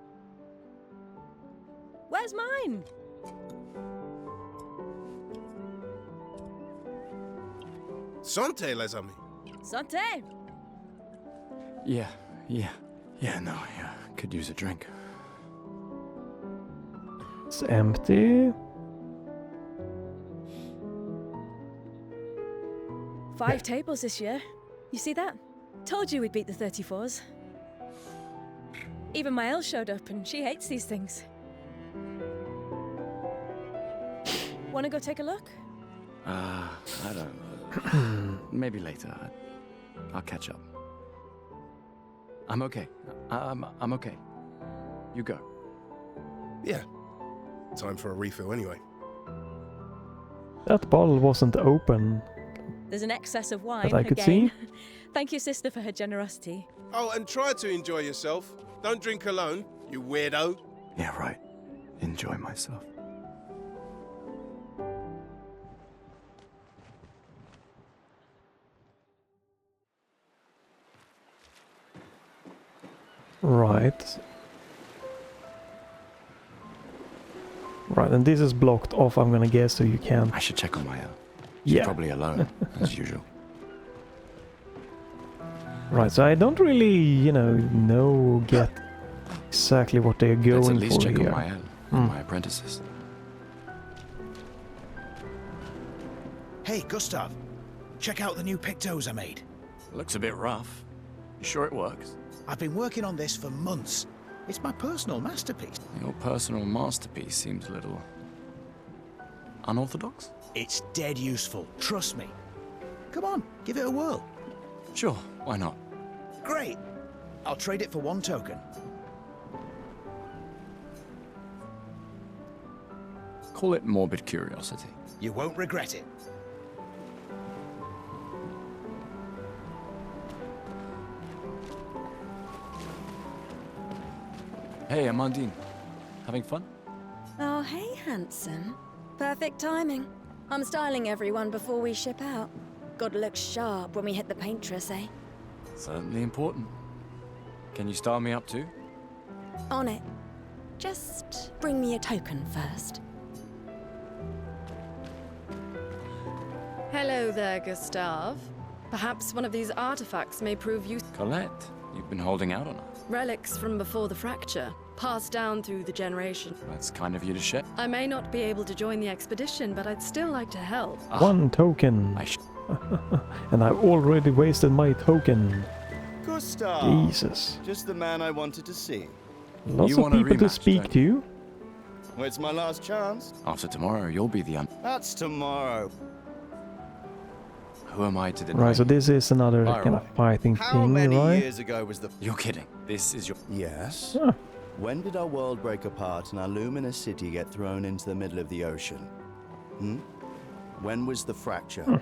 E: where's mine?
K: Santé, les amis.
E: Santé!
C: Yeah, no, I could use a drink.
A: It's empty.
E: 5 tables this year. You see that? Told you we'd beat the 34s. Even Maëlle showed up and she hates these things. Wanna go take a look?
C: I don't know. Maybe later. I'll catch up. I'm okay. I'm okay. You go.
K: Yeah. Time for a refill anyway.
A: That bottle wasn't open.
E: There's an excess of wine
A: That I could
E: again.
A: see.
E: Thank your sister for her generosity.
K: Oh, and try to enjoy yourself. Don't drink alone, you weirdo.
C: Yeah, right. Enjoy myself.
A: Right. Right, and this is blocked off, I'm gonna guess, so you can't.
C: I should check on Maëlle. She's
A: Yeah.
C: probably alone, as usual.
A: Right, so I don't really, get exactly what they're
C: Let's
A: going
C: at least
A: for
C: check
A: here.
C: on Maëlle and my apprentices.
L: Hey, Gustav. Check out the new pictos I made.
C: Looks a bit rough. You sure it works?
L: I've been working on this for months. It's my personal masterpiece.
C: Your personal masterpiece seems a little unorthodox.
L: It's dead useful, trust me. Come on, give it a whirl.
C: Sure, why not?
L: Great. I'll trade it for 1 token.
C: Call it morbid curiosity.
L: You won't regret it.
C: Hey, Amandine. Having fun?
D: Oh, hey, handsome. Perfect timing. I'm styling everyone before we ship out. Gotta look sharp when we hit the paintress, eh?
C: Certainly important. Can you style me up too?
D: On it. Just bring me a token first.
M: Hello there, Gustav. Perhaps one of these artifacts may prove useful.
C: Colette, you've been holding out on her.
M: Relics from before the fracture, passed down through the generation.
C: That's kind of you to share.
M: I may not be able to join the expedition, but I'd still like to help.
A: 1 token. And I've already wasted my token.
N: Gustav!
A: Jesus.
N: Just the man I wanted to see.
A: Lots of people to speak to.
N: Well, it's my last chance.
C: After tomorrow, you'll be the
N: That's tomorrow.
C: Who am I to deny?
A: Right, so this is another kind of fighting
N: How
A: thing,
N: many
A: right?
N: years ago was the...
C: You're kidding. This is your...
N: Yes.
A: Huh.
N: When did our world break apart and our luminous city get thrown into the middle of the ocean? When was the fracture?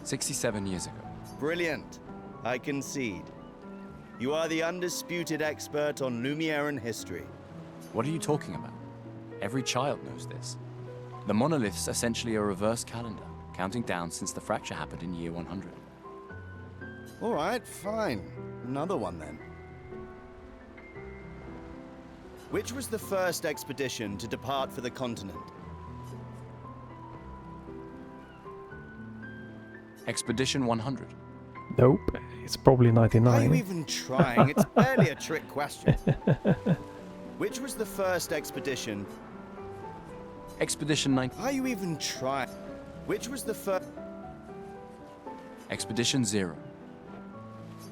C: 67 years ago.
N: Brilliant. I concede. You are the undisputed expert on Lumiere history.
C: What are you talking about? Every child knows this. The monolith's essentially a reverse calendar, counting down since the fracture happened in year 100.
N: All right, fine. Another one then. Which was the first expedition to depart for the continent?
C: Expedition 100.
A: Nope, it's probably
N: Are you
A: 99.
N: even trying? It's barely a trick question. Which was the first expedition?
C: Expedition 9.
N: Are you even trying? Which was the first?
C: Expedition 0.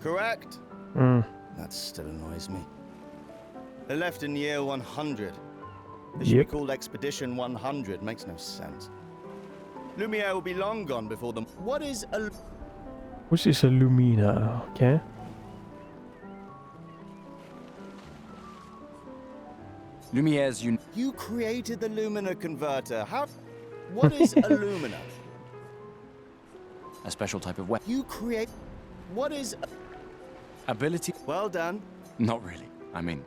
N: Correct. That still annoys me. They left in year 100. They should be called Expedition 100. Makes no sense. Lumiere will be long gone before them. What is a...
A: Which is a Lumina, okay?
C: Lumiere's
N: You created the Lumina converter. How... What is a Lumina?
C: a special type of weapon.
N: You create... What is...
C: Ability.
N: Well done.
C: Not really. I mean...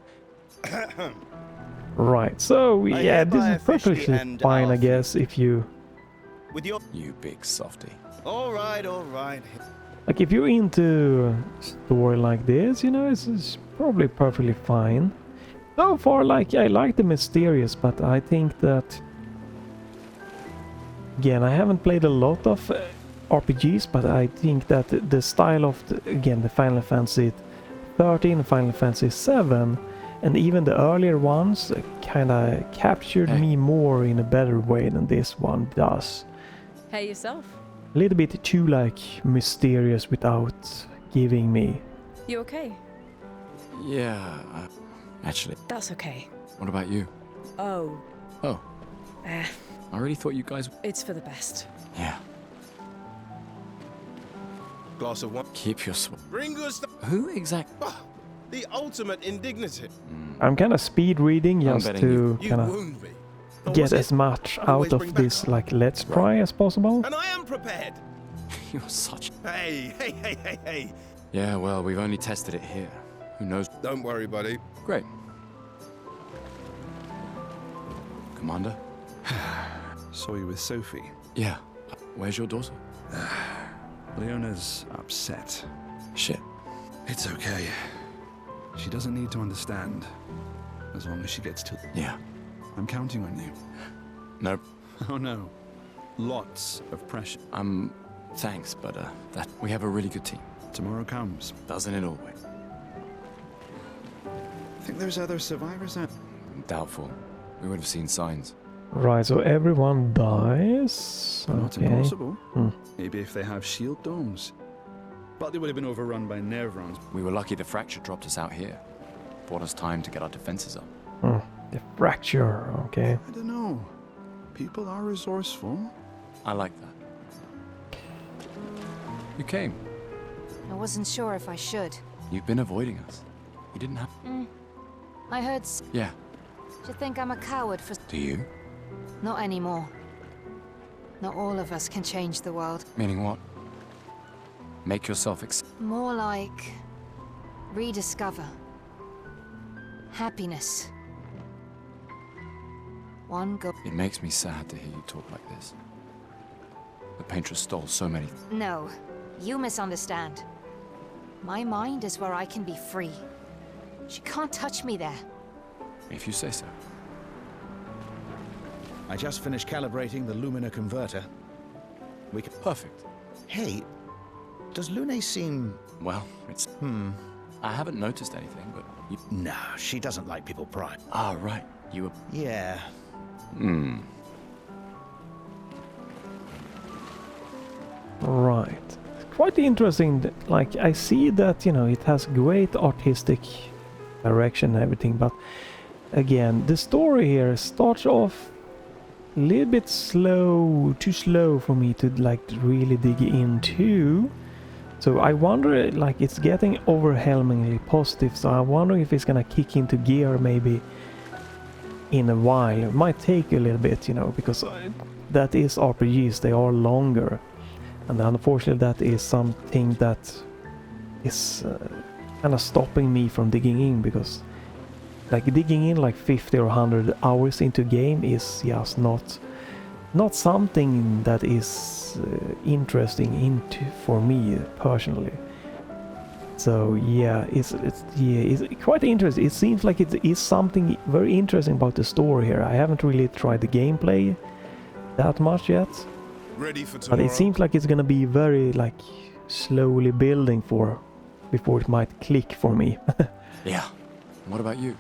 A: Right, so yeah, this is perfectly fine, I guess, if you...
N: With your...
C: You big softy.
N: All right, all right.
A: Like, if you're into a story like this, it's probably perfectly fine. So far, like, I like the mysterious, but I think that Again, I haven't played a lot of RPGs, but I think that the style of, the Final Fantasy 13, Final Fantasy 7, and even the earlier ones kind of captured me more in a better way than this one does.
E: Hey yourself.
A: A little bit too, like, mysterious without giving me.
E: You okay?
C: Yeah, actually.
E: That's okay.
C: What about you?
E: Oh.
C: Oh. I really thought you guys...
E: It's for the best.
C: Yeah.
K: Glass of wine.
C: Keep your
K: Bring us
C: Who exactly?
K: the ultimate indignity.
A: I'm kind of speed reading just to
K: You
A: kind of
K: wound me.
A: get as much out of this, like, let's try as possible.
K: And I am prepared.
C: You're such...
K: Hey.
C: Yeah, well, we've only tested it here. Who knows?
K: Don't worry, buddy.
C: Great. Commander?
I: Saw you with Sophie.
C: Yeah. Where's your daughter?
I: Leona's upset.
C: Shit.
I: It's okay. She doesn't need to understand. As long as she gets to...
C: Yeah.
I: I'm counting on you.
C: Nope.
I: Oh no. Lots of pressure.
C: Thanks, but we have a really good team.
I: Tomorrow comes.
C: Doesn't it always?
I: Think there's other survivors out?
C: Doubtful. We would have seen signs.
A: Right, so everyone dies.
I: Not
A: Okay.
I: impossible. Maybe if they have shield domes. But they would have been overrun by Nevrons.
C: We were lucky the fracture dropped us out here. Bought us time to get our defenses up.
A: The fracture, okay.
I: I don't know. People are resourceful.
C: I like that. You came.
O: I wasn't sure if I should.
C: You've been avoiding us. You didn't have...
O: I heard
C: Yeah.
O: you think I'm a coward for...
C: Do you?
O: Not anymore. Not all of us can change the world.
C: Meaning what? Make yourself
O: More like... rediscover. Happiness. One go...
C: It makes me sad to hear you talk like this. The painter stole so many...
O: No, you misunderstand. My mind is where I can be free. She can't touch me there.
C: If you say so.
L: I just finished calibrating the Lumina converter. We can...
C: Perfect.
L: Hey, does Lune seem...
C: Well, it's... I haven't noticed anything, but you...
L: No, she doesn't like people prying.
C: Ah, right. You were...
L: Yeah.
A: Right. Quite interesting. Like, I see that, you know, it has great artistic direction and everything, but again, the story here starts off a little bit slow, too slow for me to, like, really dig into. So I wonder, like, it's getting overwhelmingly positive, so I wonder if it's gonna kick into gear maybe in a while. It might take a little bit, you know, because that is RPGs, they are longer. And unfortunately that is something that is kind of stopping me from digging in, because like digging in like 50 or 100 hours into a game is just not something that is interesting into for me personally. So yeah, it's quite interesting. It seems like it is something very interesting about the story here. I haven't really tried the gameplay that much yet.
K: Ready for tomorrow?
A: But it seems like it's gonna be very, like, slowly building before it might click for me.
C: Yeah. What about you?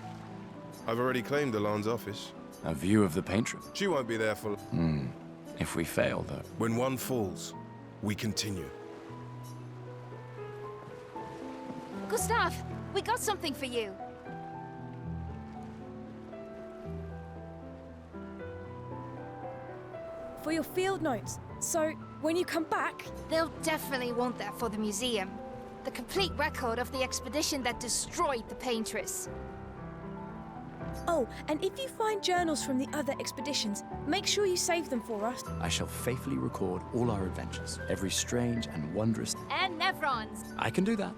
K: I've already claimed Alon's office.
C: A view of the painter.
K: She won't be there for...
C: If we fail, though.
K: When one falls, we continue.
O: Gustav, we got something for you.
E: For your field notes. So, when you come back...
O: They'll definitely want that for the museum. The complete record of the expedition that destroyed the Paintress.
E: Oh, and if you find journals from the other expeditions, make sure you save them for us.
C: I shall faithfully record all our adventures, every strange and wondrous...
O: And Nevrons.
C: I can do that.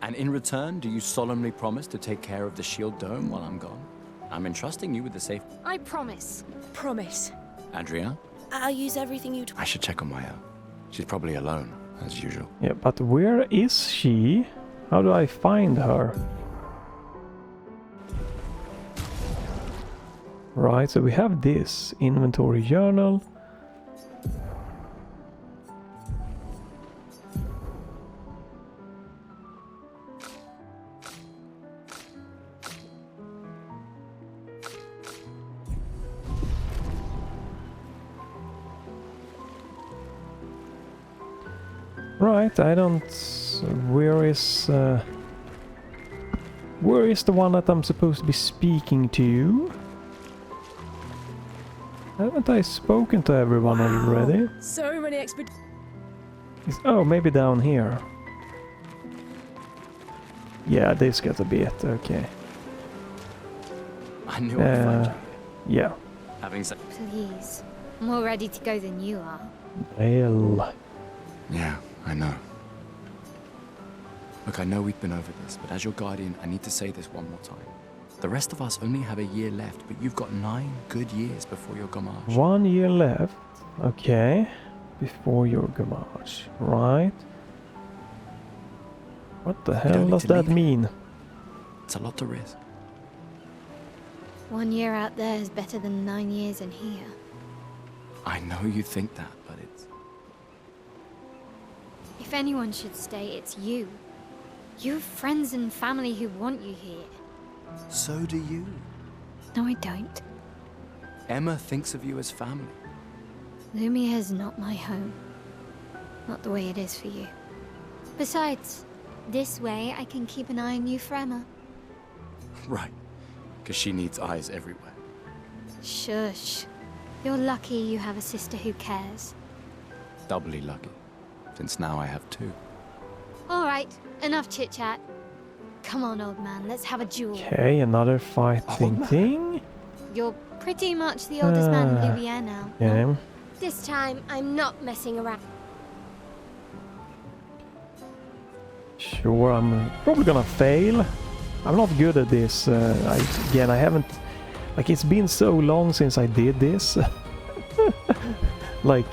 C: And in return, do you solemnly promise to take care of the shield dome while I'm gone? I'm entrusting you with the safe...
O: I promise.
E: Promise.
C: Adrien?
E: I'll use everything you...
C: I should check on Maya. She's probably alone, as usual.
A: Yeah, but where is she? How do I find her? Right, so we have this inventory journal. Right, I don't... Where is the one that I'm supposed to be speaking to? Haven't I spoken to everyone already?
E: So many
A: Oh, maybe down here. Yeah, this got a bit, okay.
C: I knew I'd find you.
A: Yeah.
C: Having said...
B: Please. More ready to go than you are.
A: Well...
C: Yeah, I know. Look, I know we've been over this, but as your guardian, I need to say this one more time. The rest of us only have a year left, but you've got 9 good years before your Gamage.
A: 1 year left. Okay. Before your Gamage. Right. What the hell does that mean?
C: It's a lot to risk.
B: 1 year out there is better than 9 years in here.
C: I know you think that, but it's...
B: If anyone should stay, it's you. You have friends and family who want you here.
C: So do you.
B: No, I don't.
C: Emma thinks of you as family.
B: Lumiere's not my home. Not the way it is for you. Besides, this way I can keep an eye on you for Emma.
C: Right. Because she needs eyes everywhere.
B: Shush. You're lucky you have a sister who cares.
C: Doubly lucky, since now I have 2.
B: Alright, enough chit-chat. Come on, old man, let's have a duel.
A: Okay, another fighting thing.
B: You're pretty much the oldest man in Lumiere now.
A: Yeah.
B: This time, I'm not messing around.
A: Sure, I'm probably gonna fail. I'm not good at this. I haven't... Like, it's been so long since I did this. Like,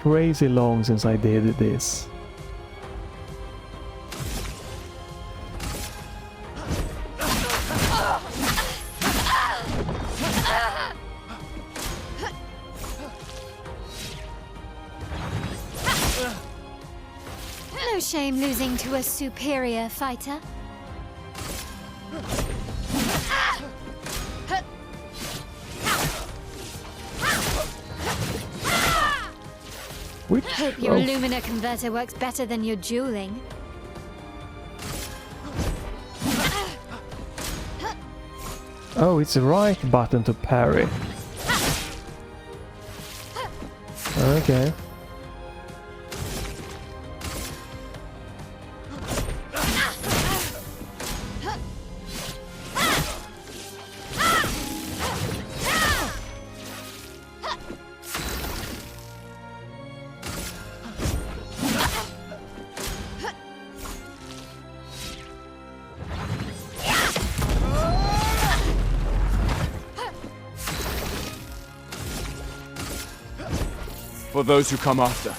A: crazy long since I did this.
B: No shame losing to a superior fighter.
A: Which?
B: Hope your Lumina converter works better than your dueling.
A: Oh, it's the right button to parry. Okay.
C: For those who come after.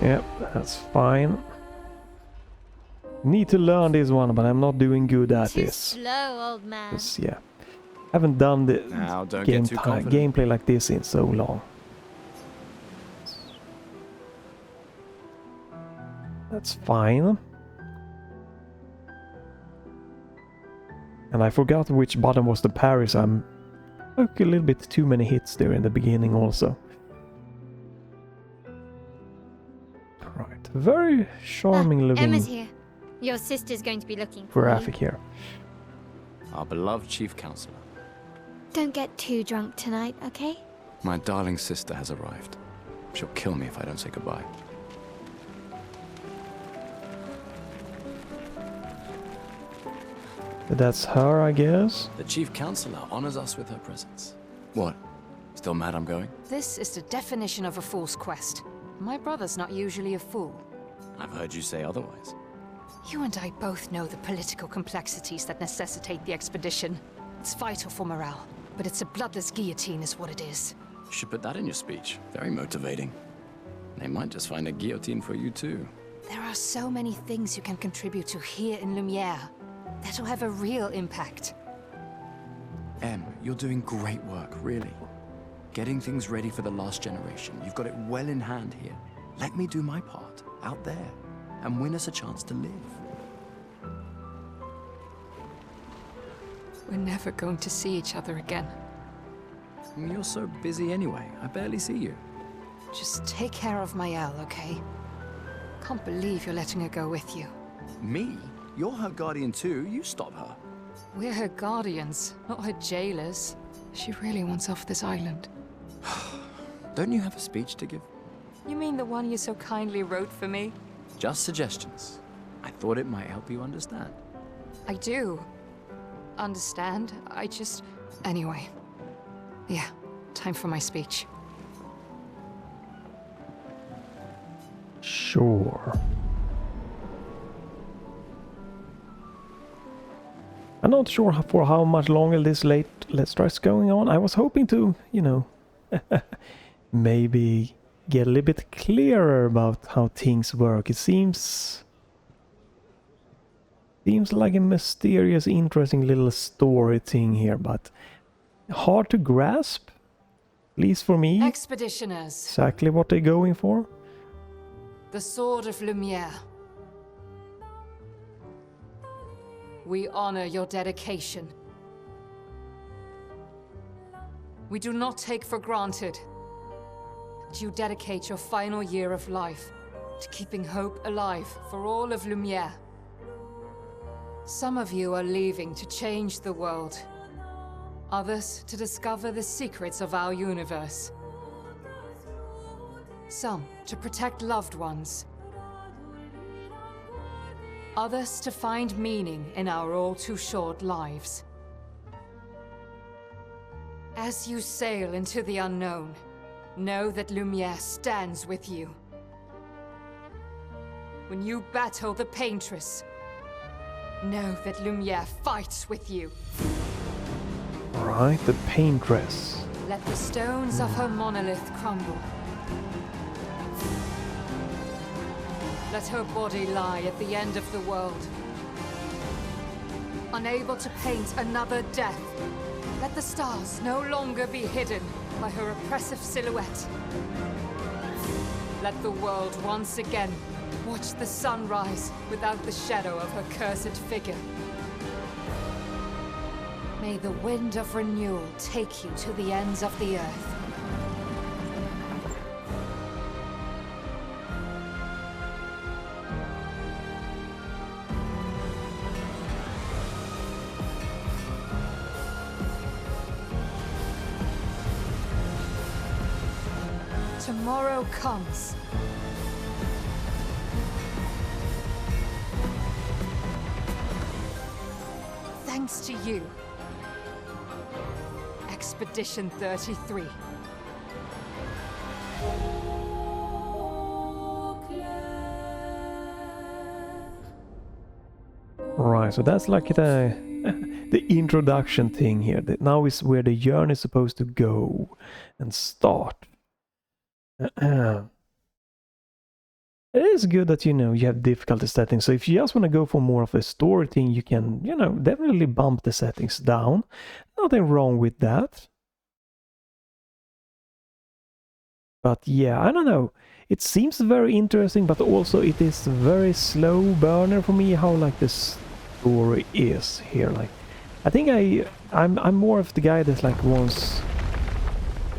A: Yep, that's fine. Need to learn this one, but I'm not doing good at this.
B: Slow, old man.
A: Yeah, haven't done the
C: Now, don't get too confident.
A: gameplay like this in so long. That's fine. And I forgot which button was the parry, so I'm took a little bit too many hits there in the beginning also. Right, very charming looking
B: Emma's here. Your sister's going to be looking for
A: graphic
B: you.
A: here.
C: Our beloved chief counselor.
B: Don't get too drunk tonight, okay?
C: My darling sister has arrived. She'll kill me if I don't say goodbye.
A: That's her, I guess.
C: The chief counselor honors us with her presence. What? Still mad I'm going?
O: This is the definition of a fool's quest. My brother's not usually a fool.
C: I've heard you say otherwise.
O: You and I both know the political complexities that necessitate the expedition. It's vital for morale, but it's a bloodless guillotine is what it is.
C: You should put that in your speech. Very motivating. They might just find a guillotine for you too.
O: There are so many things you can contribute to here in Lumiere that'll have a real impact.
C: Em, you're doing great work, really. Getting things ready for the last generation. You've got it well in hand here. Let me do my part, out there, and win us a chance to live.
O: We're never going to see each other again.
C: You're so busy anyway, I barely see you.
O: Just take care of Maëlle, okay? Can't believe you're letting her go with you.
C: Me? You're her guardian too, you stop her.
O: We're her guardians, not her jailers. She really wants off this island.
C: Don't you have a speech to give?
O: You mean the one you so kindly wrote for me?
C: Just suggestions. I thought it might help you understand.
O: I do. Understand? I just... Anyway. Yeah, time for my speech.
A: Sure. I'm not sure for how much longer this Let's Try's going on. I was hoping to, you know, maybe get a little bit clearer about how things work. It seems like a mysterious, interesting little story thing here, but hard to grasp, at least for me.
O: Expeditioners.
A: Exactly what they're going for.
O: The Sword of Lumiere. We honor your dedication. We do not take for granted that you dedicate your final year of life to keeping hope alive for all of Lumiere. Some of you are leaving to change the world. Others to discover the secrets of our universe. Some to protect loved ones. Others to find meaning in our all too short lives. As you sail into the unknown, know that Lumiere stands with you. When you battle the Paintress, know that Lumiere fights with you.
A: Right, the Paintress.
O: Let the stones of her monolith crumble. Let her body lie at the end of the world. Unable to paint another death, let the stars no longer be hidden by her oppressive silhouette. Let the world once again watch the sun rise without the shadow of her cursed figure. May the wind of renewal take you to the ends of the earth. Tomorrow comes. Thanks to you. Expedition 33.
A: Right, so that's like the introduction thing here. That now is where the journey is supposed to go and start. It is good that, you know, you have difficulty settings. So if you just want to go for more of a story thing, you can, you know, definitely bump the settings down. Nothing wrong with that. But yeah, I don't know. It seems very interesting, but also it is a very slow burner for me how like the story is here. Like, I think I'm more of the guy that like wants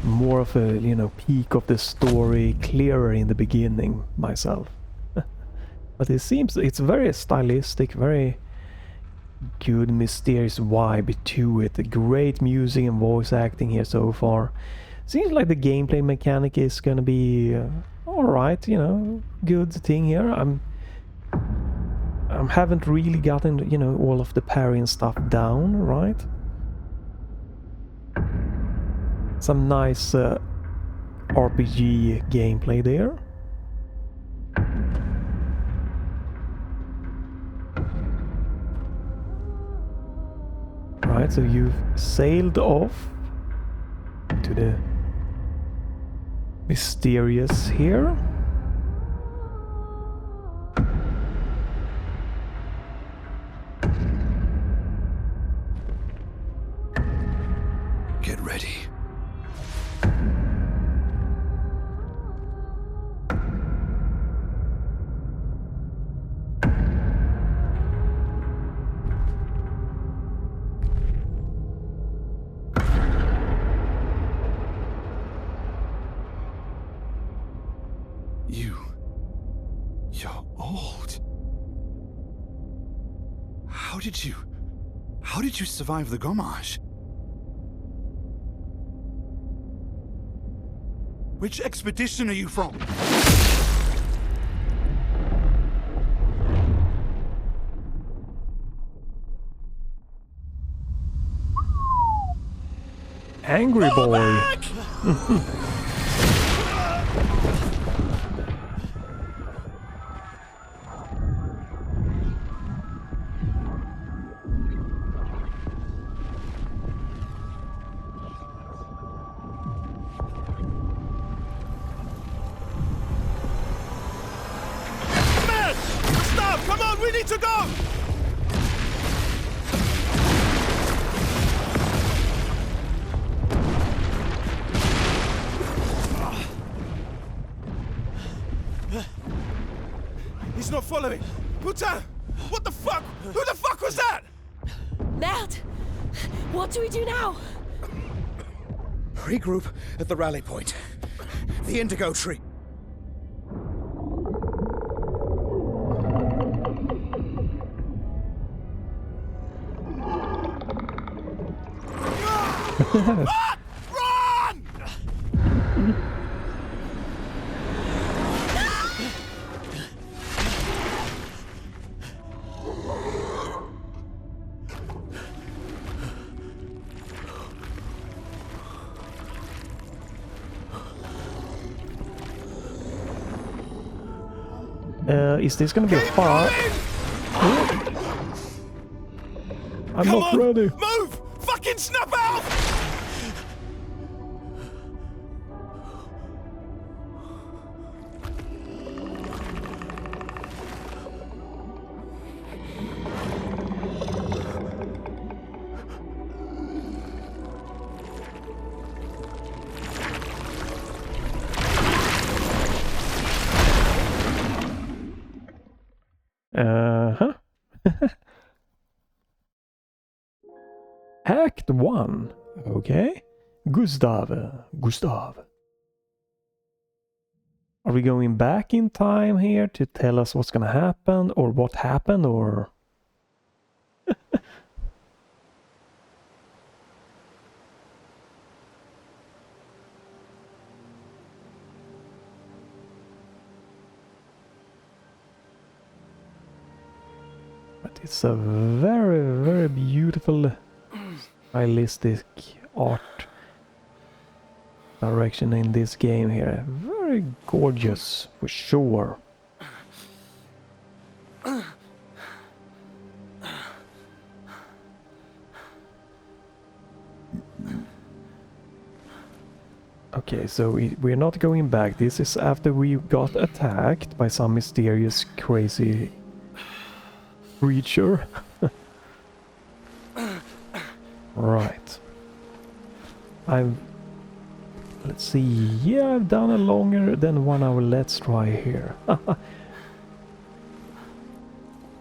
A: more of a, you know, peak of the story clearer in the beginning myself. But it seems it's very stylistic, very good mysterious vibe to it. Great music and voice acting here so far. Seems like the gameplay mechanic is gonna be alright, you know, good thing here. I haven't really gotten, you know, all of the parry and stuff down, right? Some nice RPG gameplay there. Right, so you've sailed off to the mysterious here.
I: ready. You're old. How did you survive the Gommage? Which expedition are you from?
A: Angry boy.
K: Stop! Come on, we need to go! He's not following. Putain! What the fuck? Who the fuck was that?
E: Merde! What do we do now?
L: Regroup at the rally point. The indigo tree.
K: Run!
A: Is this gonna be a fight? I'm
K: Come
A: not
K: on,
A: ready.
K: Move! Fucking snap out!
A: Uh-huh. Act 1. Okay. Gustav. Are we going back in time here to tell us what's gonna happen or what happened or... But it's a very, very beautiful stylistic art direction in this game here. Very gorgeous for sure. Okay, so we're not going back. This is after we got attacked by some mysterious crazy creature. Right. Let's see. Yeah, I've done a longer than 1 hour let's try here.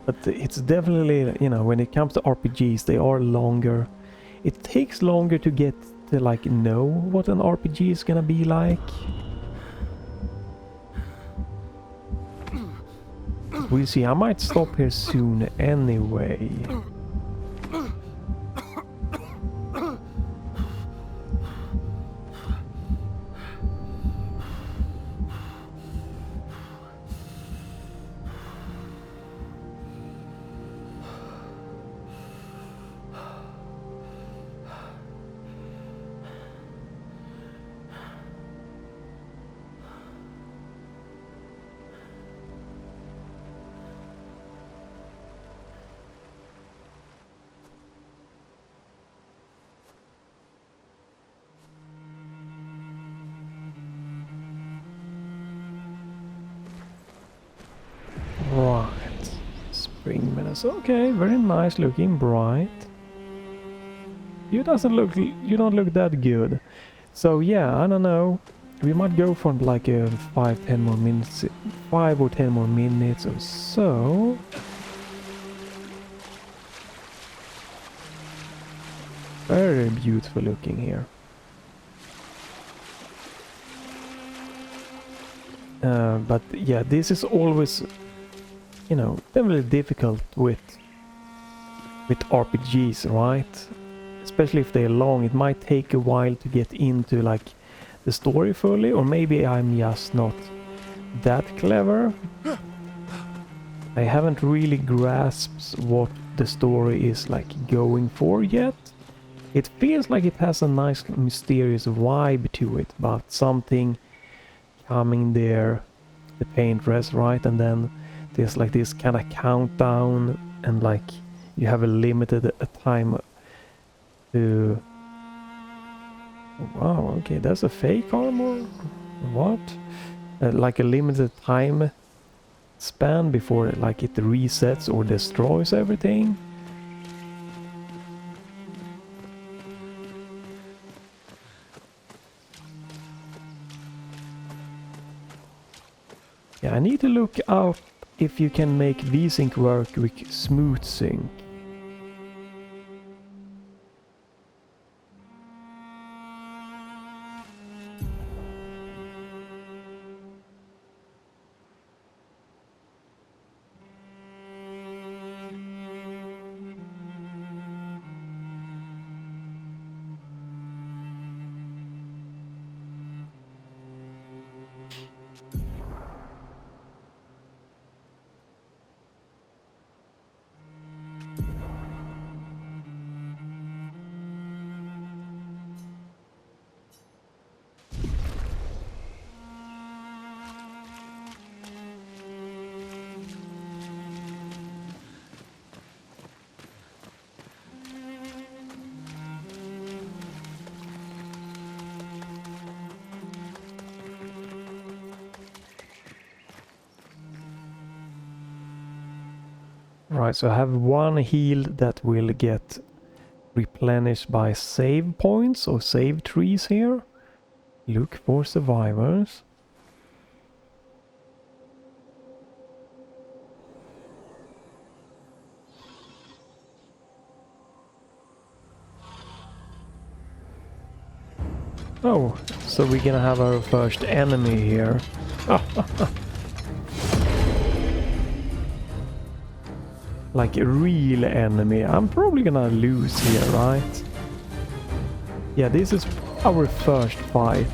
A: But it's definitely, you know, when it comes to RPGs, they are longer. It takes longer to get to like know what an RPG is gonna be like. We'll see. I might stop here soon anyway. Right. Spring menace. Okay, very nice looking, bright. you don't look that good. So yeah, I don't know. We might go for like a 5 or 10 more minutes or so. Very beautiful looking here. But yeah, this is always, you know, definitely difficult with RPGs, right? Especially if they're long, it might take a while to get into like the story fully, or maybe I'm just not that clever. I haven't really grasped what the story is like going for yet. It feels like it has a nice mysterious vibe to it, but something coming there, the paintress, right? And then there's like this kind of countdown, and like you have a limited time to... Wow, okay, that's a fake armor? What? Like a limited time span before like it resets or destroys everything? Yeah, I need to look up if you can make VSync work with smooth sync. Right, so I have one heal that will get replenished by save points or save trees here. Look for survivors. Oh, so we're gonna have our first enemy here. Like a real enemy. I'm probably gonna lose here, right? Yeah, this is our first fight.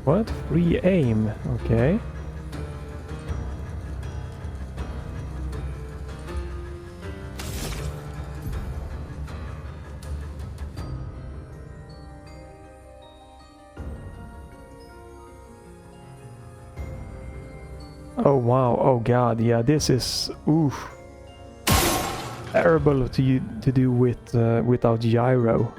A: What? Free aim, okay. Oh wow, oh god, yeah, this is oof, terrible to do with without gyro.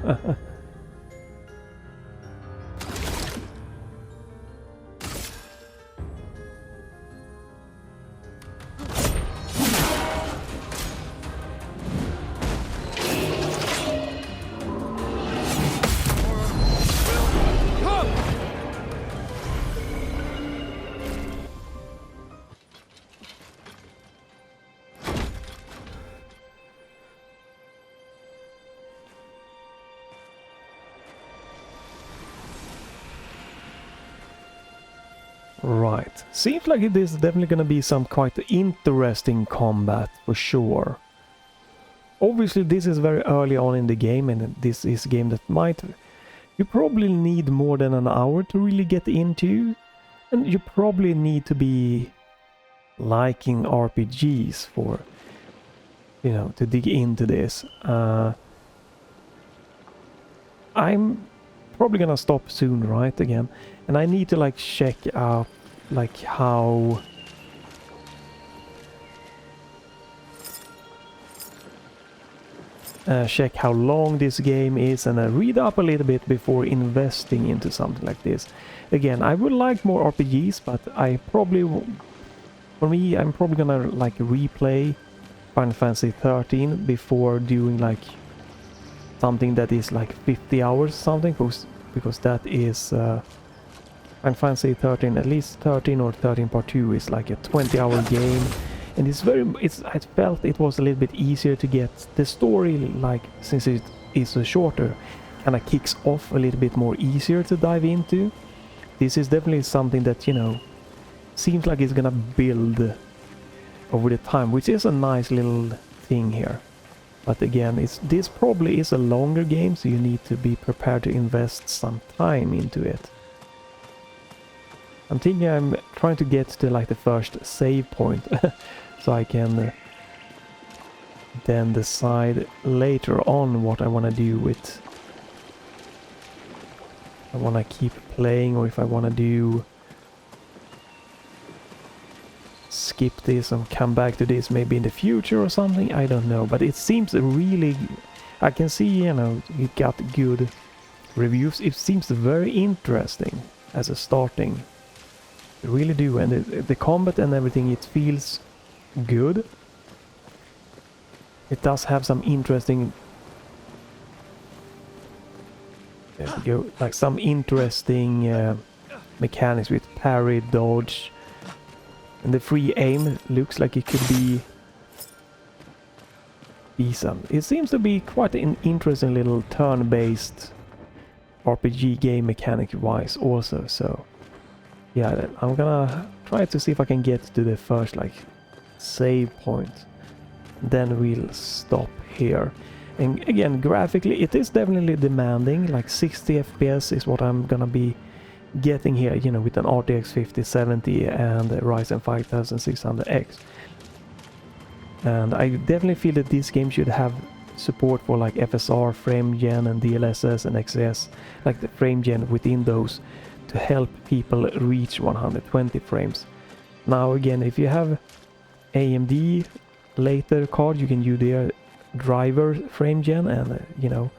A: Right, seems like it is definitely gonna be some quite interesting combat for sure. Obviously this is very early on in the game, and this is a game that you probably need more than an hour to really get into, and you probably need to be liking RPGs for, you know, to dig into this. I'm probably gonna stop soon, right, again, and I need to like check out like how check how long this game is and read up a little bit before investing into something like this. Again, I would like more RPGs, but I probably, for me, I'm probably gonna like replay Final Fantasy 13 before doing like something that is like 50 hours something, because that is Final Fantasy 13, at least 13 or 13 Part 2 is like a 20-hour game. And I felt it was a little bit easier to get the story, like, since it is shorter, kind of kicks off a little bit more easier to dive into. This is definitely something that, you know, seems like it's gonna build over the time, which is a nice little thing here. But again, this probably is a longer game, so you need to be prepared to invest some time into it. I'm thinking I'm trying to get to like the first save point. So I can then decide later on what I want to do with. I want to keep playing, or if I want to do skip this and come back to this maybe in the future or something. I don't know, but it seems really, I can see, you know, it got good reviews. It seems very interesting as a starting. I really do, and the combat and everything, it feels good. It does have some interesting, there we go, like some interesting mechanics with parry, dodge, and the free aim looks like it could be decent. It seems to be quite an interesting little turn-based RPG game mechanic wise also, so yeah, I'm gonna try to see if I can get to the first like save point, then we'll stop here. And again, graphically it is definitely demanding, like 60 FPS is what I'm gonna be getting here, you know, with an RTX 5070 and a Ryzen 5600X. And I definitely feel that this game should have support for like FSR, frame gen and DLSS and XS, like the frame gen within those, to help people reach 120 frames. Now again, if you have AMD later card, you can use their driver frame gen, and you know,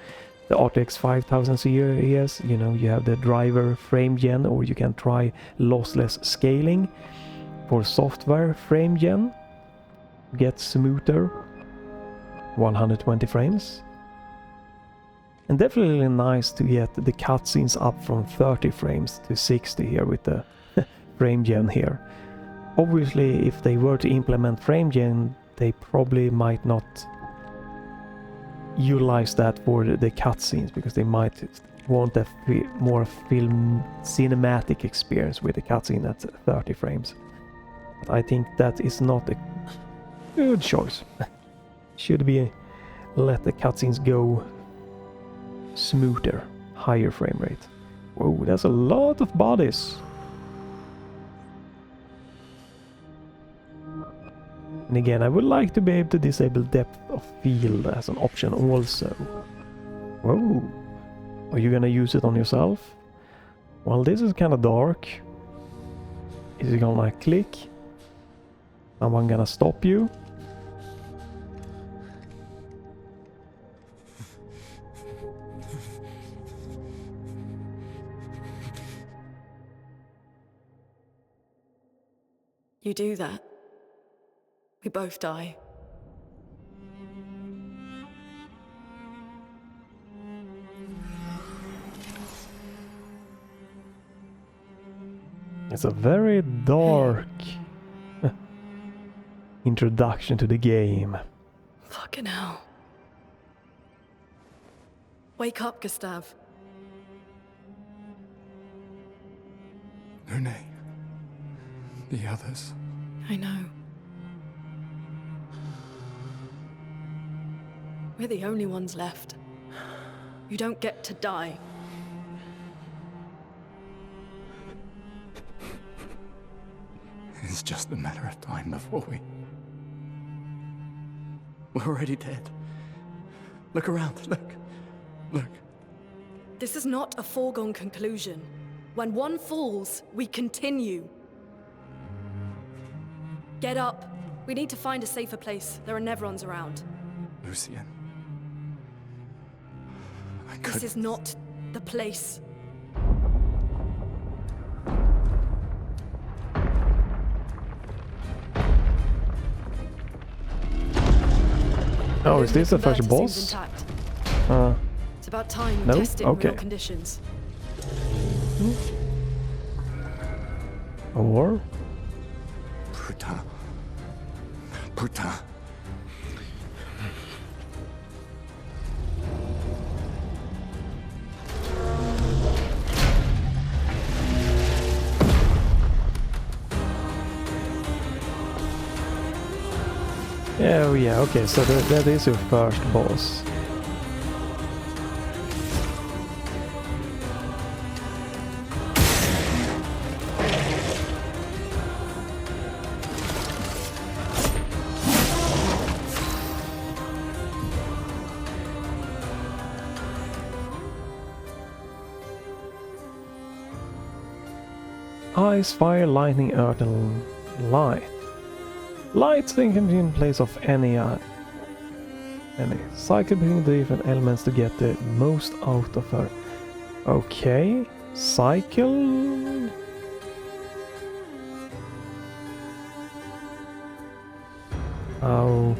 A: the RTX 5000 series, you know, you have the driver frame gen, or you can try lossless scaling for software frame gen, get smoother 120 frames. And definitely nice to get the cutscenes up from 30 frames to 60 here with the frame gen here. Obviously, if they were to implement frame gen, they probably might not utilize that for the cutscenes, because they might want a more film cinematic experience with the cutscene at 30 frames. But I think that is not a good choice. Should be let the cutscenes go smoother, higher frame rate. Whoa, that's a lot of bodies. And again, I would like to be able to disable depth of field as an option also. Whoa, are you gonna use it on yourself? Well, this is kind of dark. Is it gonna click? Someone gonna stop you?
M: You do that, we both die.
A: It's a very dark introduction to the game.
M: Fucking hell. Wake up, Gustav.
C: Lune. The others.
M: I know. We're the only ones left. You don't get to die.
C: It's just a matter of time before we're already dead. Look around, look. Look.
M: This is not a foregone conclusion. When one falls, we continue. Get up. We need to find a safer place. There are Nevrons around.
C: Lucien.
M: This is not the place.
A: Oh, is this the first
M: Converter
A: boss?
M: seems intact. It's about time we
A: No?
M: test it in
A: Okay.
M: real conditions.
A: Or?
C: Putain. Putain.
A: Oh yeah, okay, so that is your first boss. Ice, fire, lightning, earth, and light. Light can be in place of any cycle between the different elements to get the most out of her. Okay, cycle. Oh,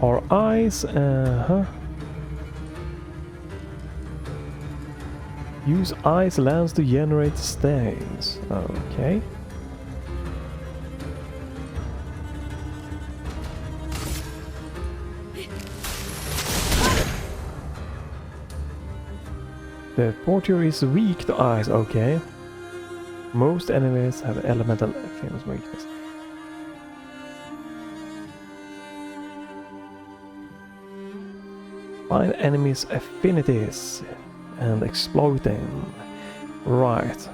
A: Or ice, Use ice lands to generate stains. Okay. The porter is weak to ice. Okay. Most enemies have elemental famous weakness. Find enemies' affinities and exploit them. Right.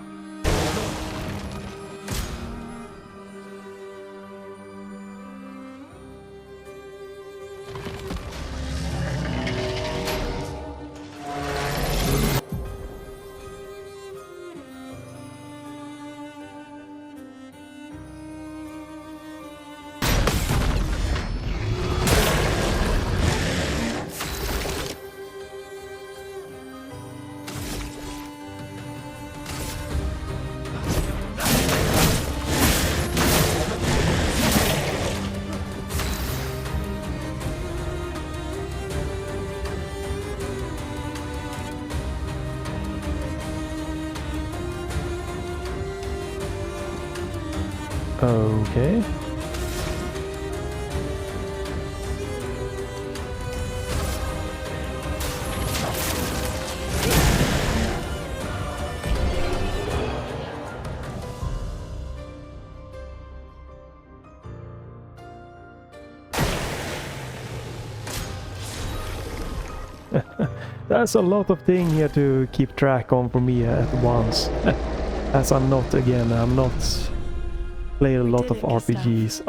A: Okay. That's a lot of things here to keep track on for me at once. As I'm not played a lot of RPGs.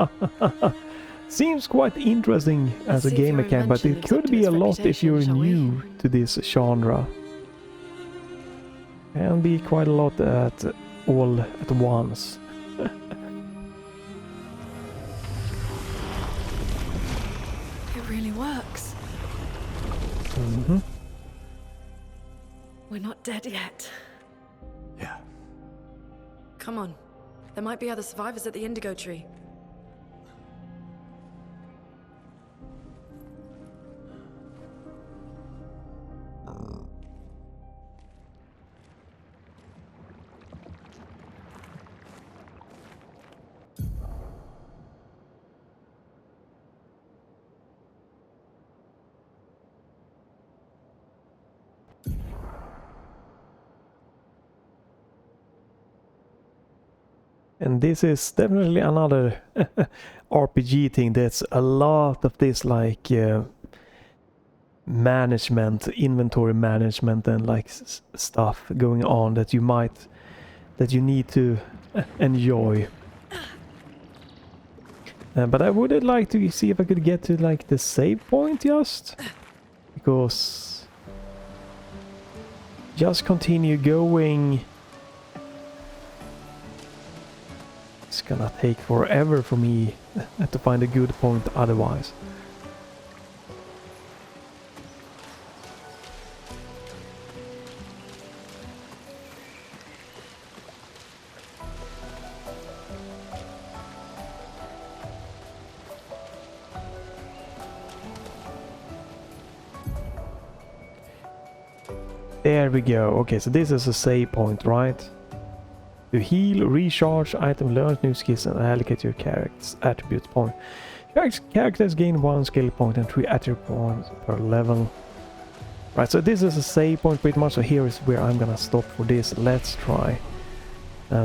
A: Seems quite interesting as a game mechanic, but it could be a lot if you're new to this genre. Can be quite a lot all at once.
M: It really works.
A: Mm-hmm.
M: We're not dead yet.
C: Yeah.
M: Come on. There might be other survivors at the indigo tree.
A: And this is definitely another RPG thing. That's a lot of this like management, inventory management, and like stuff going on that you need to enjoy. But I would like to see if I could get to like the save point just because just continue going. It's gonna take forever for me to find a good point otherwise. There we go. Okay, so this is a save point, right? To heal, recharge, item, learn new skills, and allocate your character's attributes point. Your characters gain 1 skill point and 3 attribute points per level. Right, so this is a save point pretty much, so here is where I'm gonna stop for this. Let's try.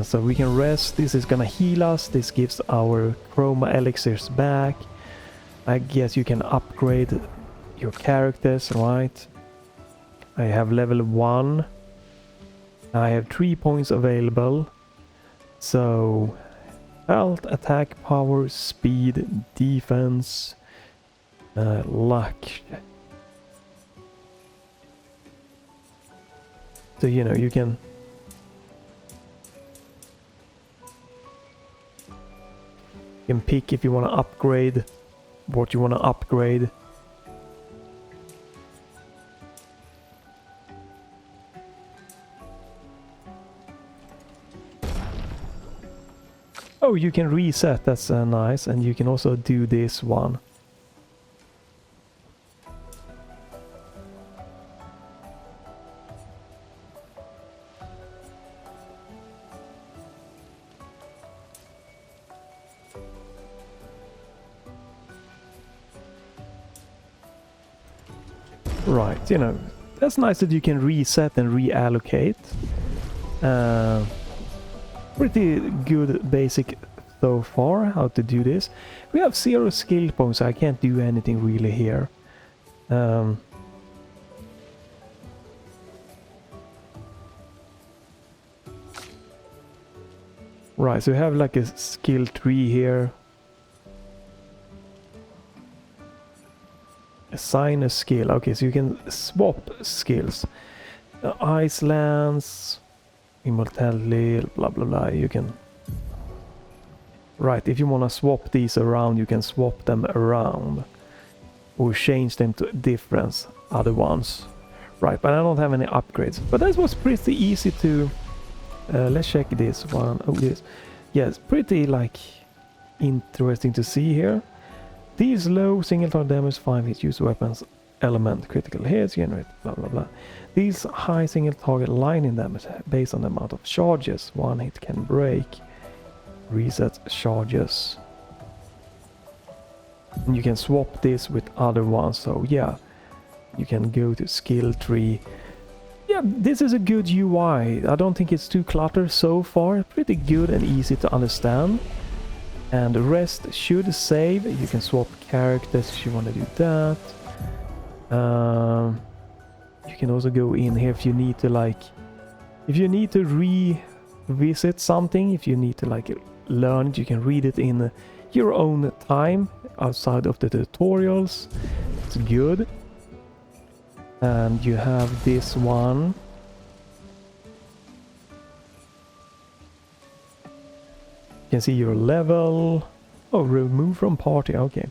A: So we can rest. This is gonna heal us. This gives our chroma elixirs back. I guess you can upgrade your characters, right? I have level 1. I have 3 points available. So health, attack, power, speed, defense, luck. So you know, you can pick if you want to upgrade what you want to upgrade. Oh, you can reset, that's nice, and you can also do this one. Right, you know, that's nice that you can reset and reallocate. Pretty good basic so far how to do this. We have 0 skill points, so I can't do anything really here. Right, so we have like a skill tree here. Assign a skill. Okay, so you can swap skills. Icelands, immortality, blah blah blah. You can. Right, if you want to swap these around, you can swap them around. Or change them to different other ones. Right, but I don't have any upgrades. But that was pretty easy to... let's check this one. Oh, this. Yeah, it's pretty like interesting to see here. These low single target damage 5 hits, use weapons, element, critical hits, generate, blah blah blah. These high single target lightning damage based on the amount of charges 1 hit can break. Reset charges. And you can swap this with other ones, so yeah. You can go to skill tree. Yeah, this is a good UI. I don't think it's too cluttered so far. Pretty good and easy to understand. And the rest should save. You can swap characters if you want to do that. You can also go in here if you need to like... If you need to revisit something, if you need to like learn it, you can read it in your own time outside of the tutorials. It's good. And you have this one. You can see your level. Oh, remove from party. Okay.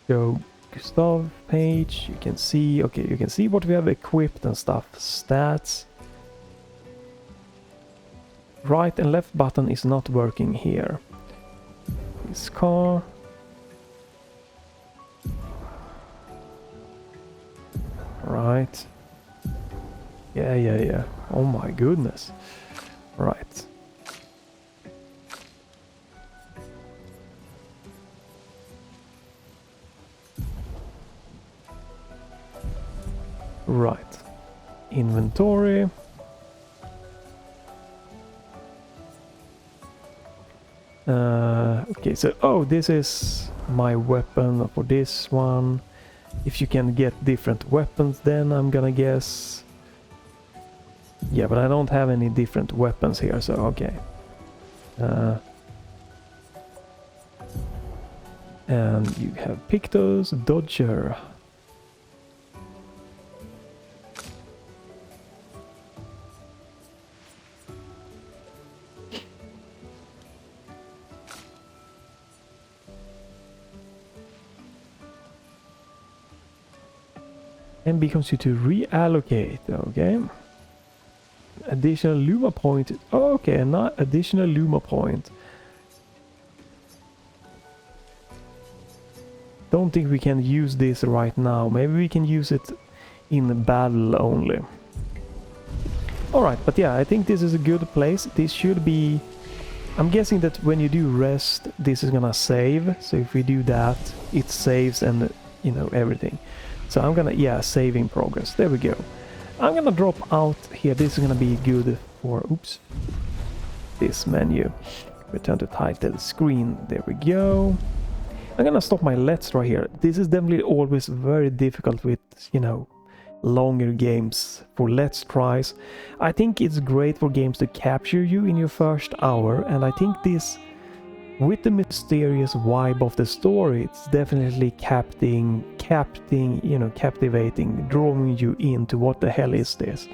A: Go Gustav page. You can see. Okay, you can see what we have equipped and stuff. Stats. Right and left button is not working here. This car. Right. Yeah. Oh my goodness. Right. Right. Inventory. Okay, so this is my weapon for this one. If you can get different weapons, then I'm gonna guess. Yeah, but I don't have any different weapons here, so okay. And you have Pictos, Dodger. And becomes you to reallocate, okay. Additional Luma point. Oh, okay, not additional Luma point. Don't think we can use this right now. Maybe we can use it in the battle only. Alright, but yeah, I think this is a good place. This should be... I'm guessing that when you do rest, this is gonna save. So if we do that, it saves and, you know, everything. So I'm gonna, yeah, save in progress. There we go. I'm gonna drop out here. This is gonna be good for, oops, this menu. Return to title screen. There we go. I'm gonna stop my let's try here. This is definitely always very difficult with, you know, longer games for let's tries. I think it's great for games to capture you in your first hour, and I think this, with the mysterious vibe of the story, it's definitely captivating, drawing you into what the hell is this.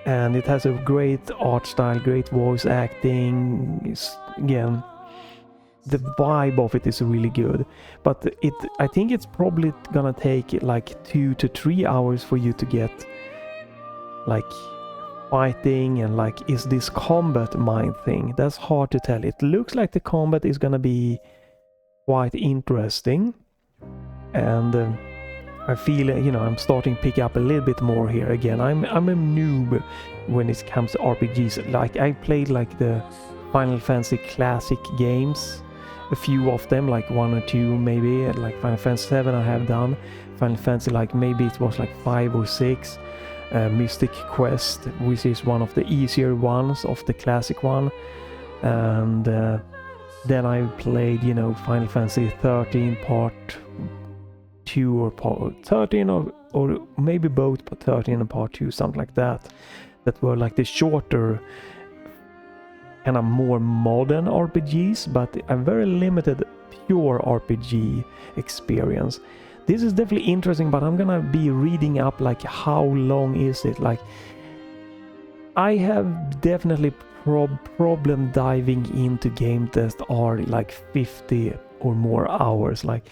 A: And it has a great art style, great voice acting. Again, the vibe of it is really good, but I think it's probably gonna take like 2 to 3 hours for you to get like fighting and like, is this combat mine thing? That's hard to tell. It looks like the combat is gonna be quite interesting, and I feel, you know, I'm starting to pick up a little bit more here. Again, I'm a noob when it comes to RPGs. Like, I played like the Final Fantasy classic games, a few of them, like 1 or 2 maybe, like Final Fantasy 7 I have done, Final Fantasy like maybe it was like 5 or 6, Mystic Quest, which is one of the easier ones of the classic one, and then I played, you know, Final Fantasy 13 part 2 or part 13 or maybe both part 13 and part 2, something like that, that were like the shorter kind of more modern RPGs, but a very limited pure RPG experience. This is definitely interesting, but I'm gonna be reading up like how long is it. Like, I have definitely problem diving into games that are like 50 or more hours, like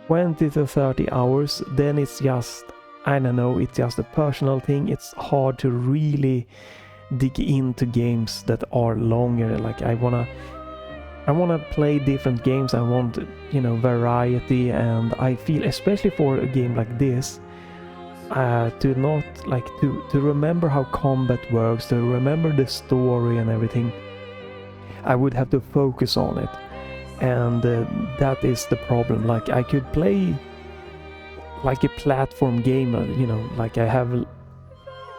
A: 20 to 30 hours. Then it's just, I don't know, it's just a personal thing. It's hard to really dig into games that are longer. Like, I wanna play different games. I want, you know, variety, and I feel, especially for a game like this, to not like to remember how combat works, to remember the story and everything, I would have to focus on it, and that is the problem. Like, I could play like a platform game, you know, like I have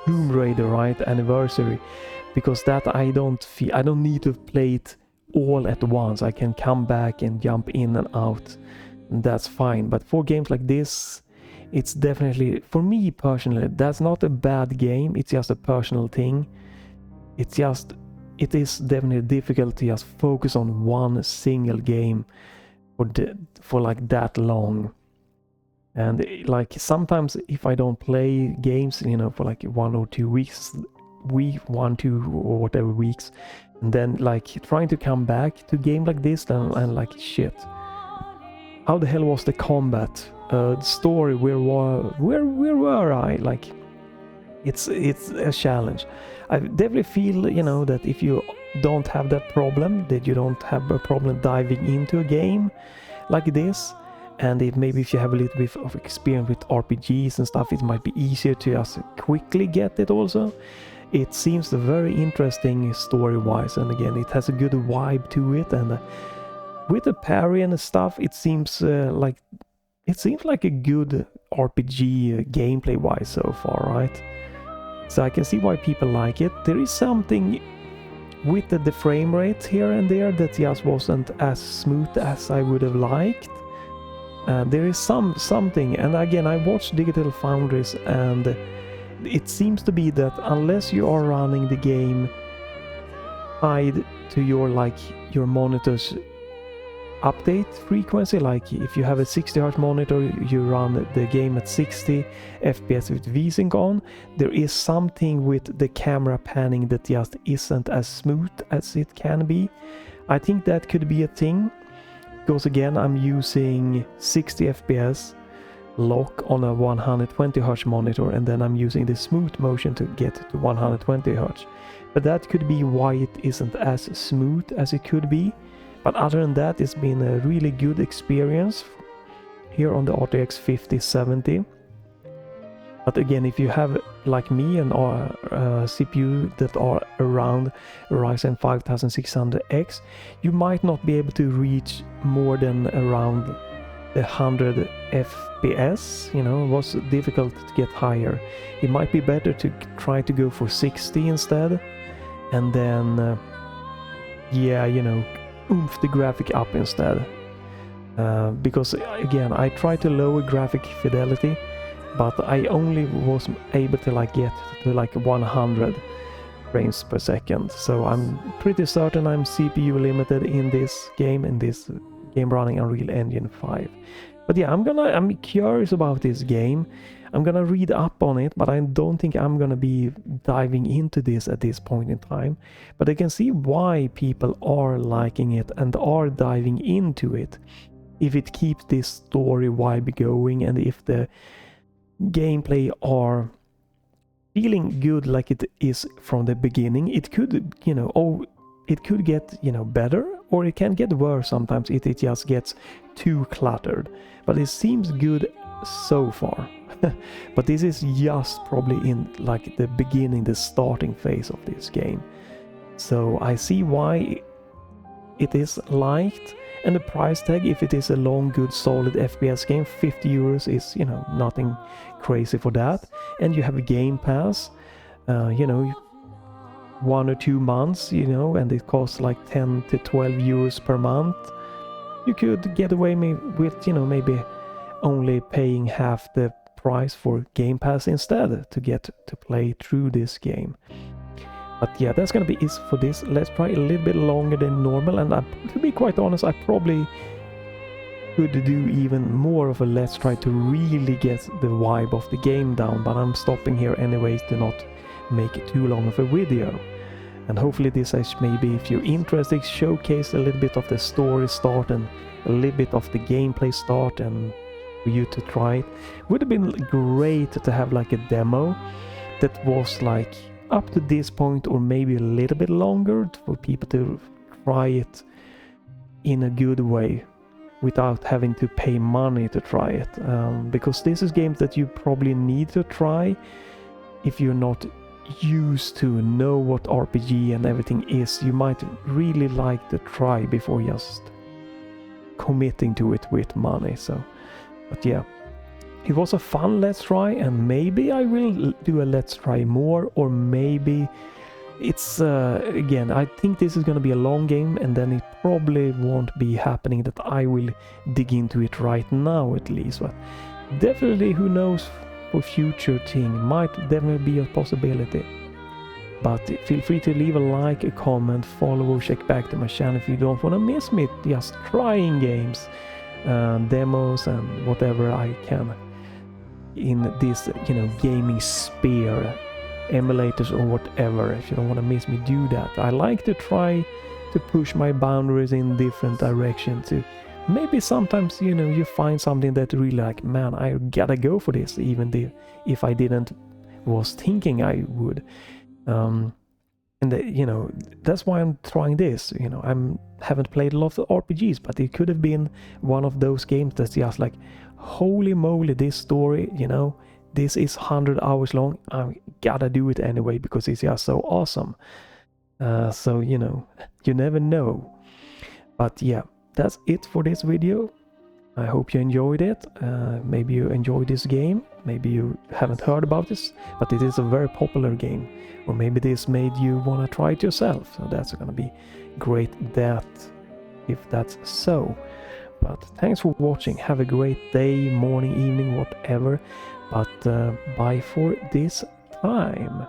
A: Tomb Raider, right, Anniversary, because that I don't need to play it all at once. I can come back and jump in and out, and that's fine. But for games like this, it's definitely, for me personally, that's not a bad game, it's just a personal thing. It is definitely difficult to just focus on one single game for like that long. And like, sometimes if I don't play games, you know, for like 1 or 2 weeks, 1, 2 or whatever weeks, and then like trying to come back to a game like this, and like, shit, how the hell was the combat? The story, where were I? Like, it's a challenge. I definitely feel, you know, that if you don't have that problem, that you don't have a problem diving into a game like this, and maybe if you have a little bit of experience with RPGs and stuff, it might be easier to just quickly get it also. It seems very interesting story-wise, and again, it has a good vibe to it, and with the parry and stuff, it seems like a good RPG gameplay-wise so far, right? So I can see why people like it. There is something with the frame rate here and there that just wasn't as smooth as I would have liked. There is something, and again, I watched Digital Foundries, and it seems to be that unless you are running the game tied to your monitor's update frequency, like if you have a 60 Hz monitor, you run the game at 60 FPS with VSync on, there is something with the camera panning that just isn't as smooth as it can be. I think that could be a thing, because again, I'm using 60 FPS lock on a 120 Hz monitor, and then I'm using the smooth motion to get to 120 Hz. But that could be why it isn't as smooth as it could be. But other than that, it's been a really good experience here on the RTX 5070. But again, if you have like me and CPU that are around Ryzen 5600X, you might not be able to reach more than around the 100 FPS. You know, it was difficult to get higher. It might be better to try to go for 60 instead, and then yeah, you know, oomph the graphic up instead. Because again, I tried to lower graphic fidelity, but I only was able to like get to like 100 frames per second. So I'm pretty certain I'm CPU limited in this game running Unreal Engine 5. But yeah, I'm curious about this game. I'm gonna read up on it, but I don't think I'm gonna be diving into this at this point in time. But I can see why people are liking it and are diving into it. If it keeps this story vibe going, and if the gameplay are feeling good like it is from the beginning, it could, you know, it could get, you know, better, or it can get worse sometimes if it just gets too cluttered. But it seems good so far. But this is just probably in like the beginning, the starting phase of this game. So I see why it is liked. And the price tag, if it is a long, good, solid FPS game, 50 euros is, you know, nothing crazy for that. And you have a Game Pass, you know, 1 or 2 months, you know, and it costs like 10 to 12 euros per month. You could get away with, you know, maybe only paying half the price for Game Pass instead to get to play through this game. But yeah, that's gonna be it for this Let's Try, a little bit longer than normal, and to be quite honest, I probably could do even more of a Let's Try to really get the vibe of the game down, but I'm stopping here anyways to not make it too long of a video. And hopefully this is maybe, if you're interested, showcase a little bit of the story start and a little bit of the gameplay start, and for you to try it. Would have been great to have like a demo that was like up to this point, or maybe a little bit longer, for people to try it in a good way without having to pay money to try it, because this is games that you probably need to try if you're not used to know what RPG and everything is. You might really like to try before just committing to it with money. So, but yeah, it was a fun Let's Try, and maybe I will do a Let's Try more, or maybe it's again, I think this is gonna be a long game, and then it probably won't be happening that I will dig into it right now at least. But definitely, who knows, for future thing might definitely be a possibility. But feel free to leave a like, a comment, follow, or check back to my channel if you don't want to miss me just trying games, demos, and whatever I can in this, you know, gaming sphere, emulators or whatever. If you don't want to miss me, do that. I like to try to push my boundaries in different directions. To maybe sometimes, you know, you find something that really like, man, I gotta go for this, even if I didn't was thinking I would. And you know, that's why I'm trying this. You know, haven't played a lot of RPGs, but it could have been one of those games that's just like, holy moly, this story, you know, this is 100 hours long. I gotta do it anyway because it's just so awesome. So, you know, you never know. But yeah, that's it for this video. I hope you enjoyed it. Maybe you enjoyed this game. Maybe you haven't heard about this, but it is a very popular game. Or maybe this made you want to try it yourself. So that's going to be great if that's so. But thanks for watching. Have a great day, morning, evening, whatever. But bye for this time.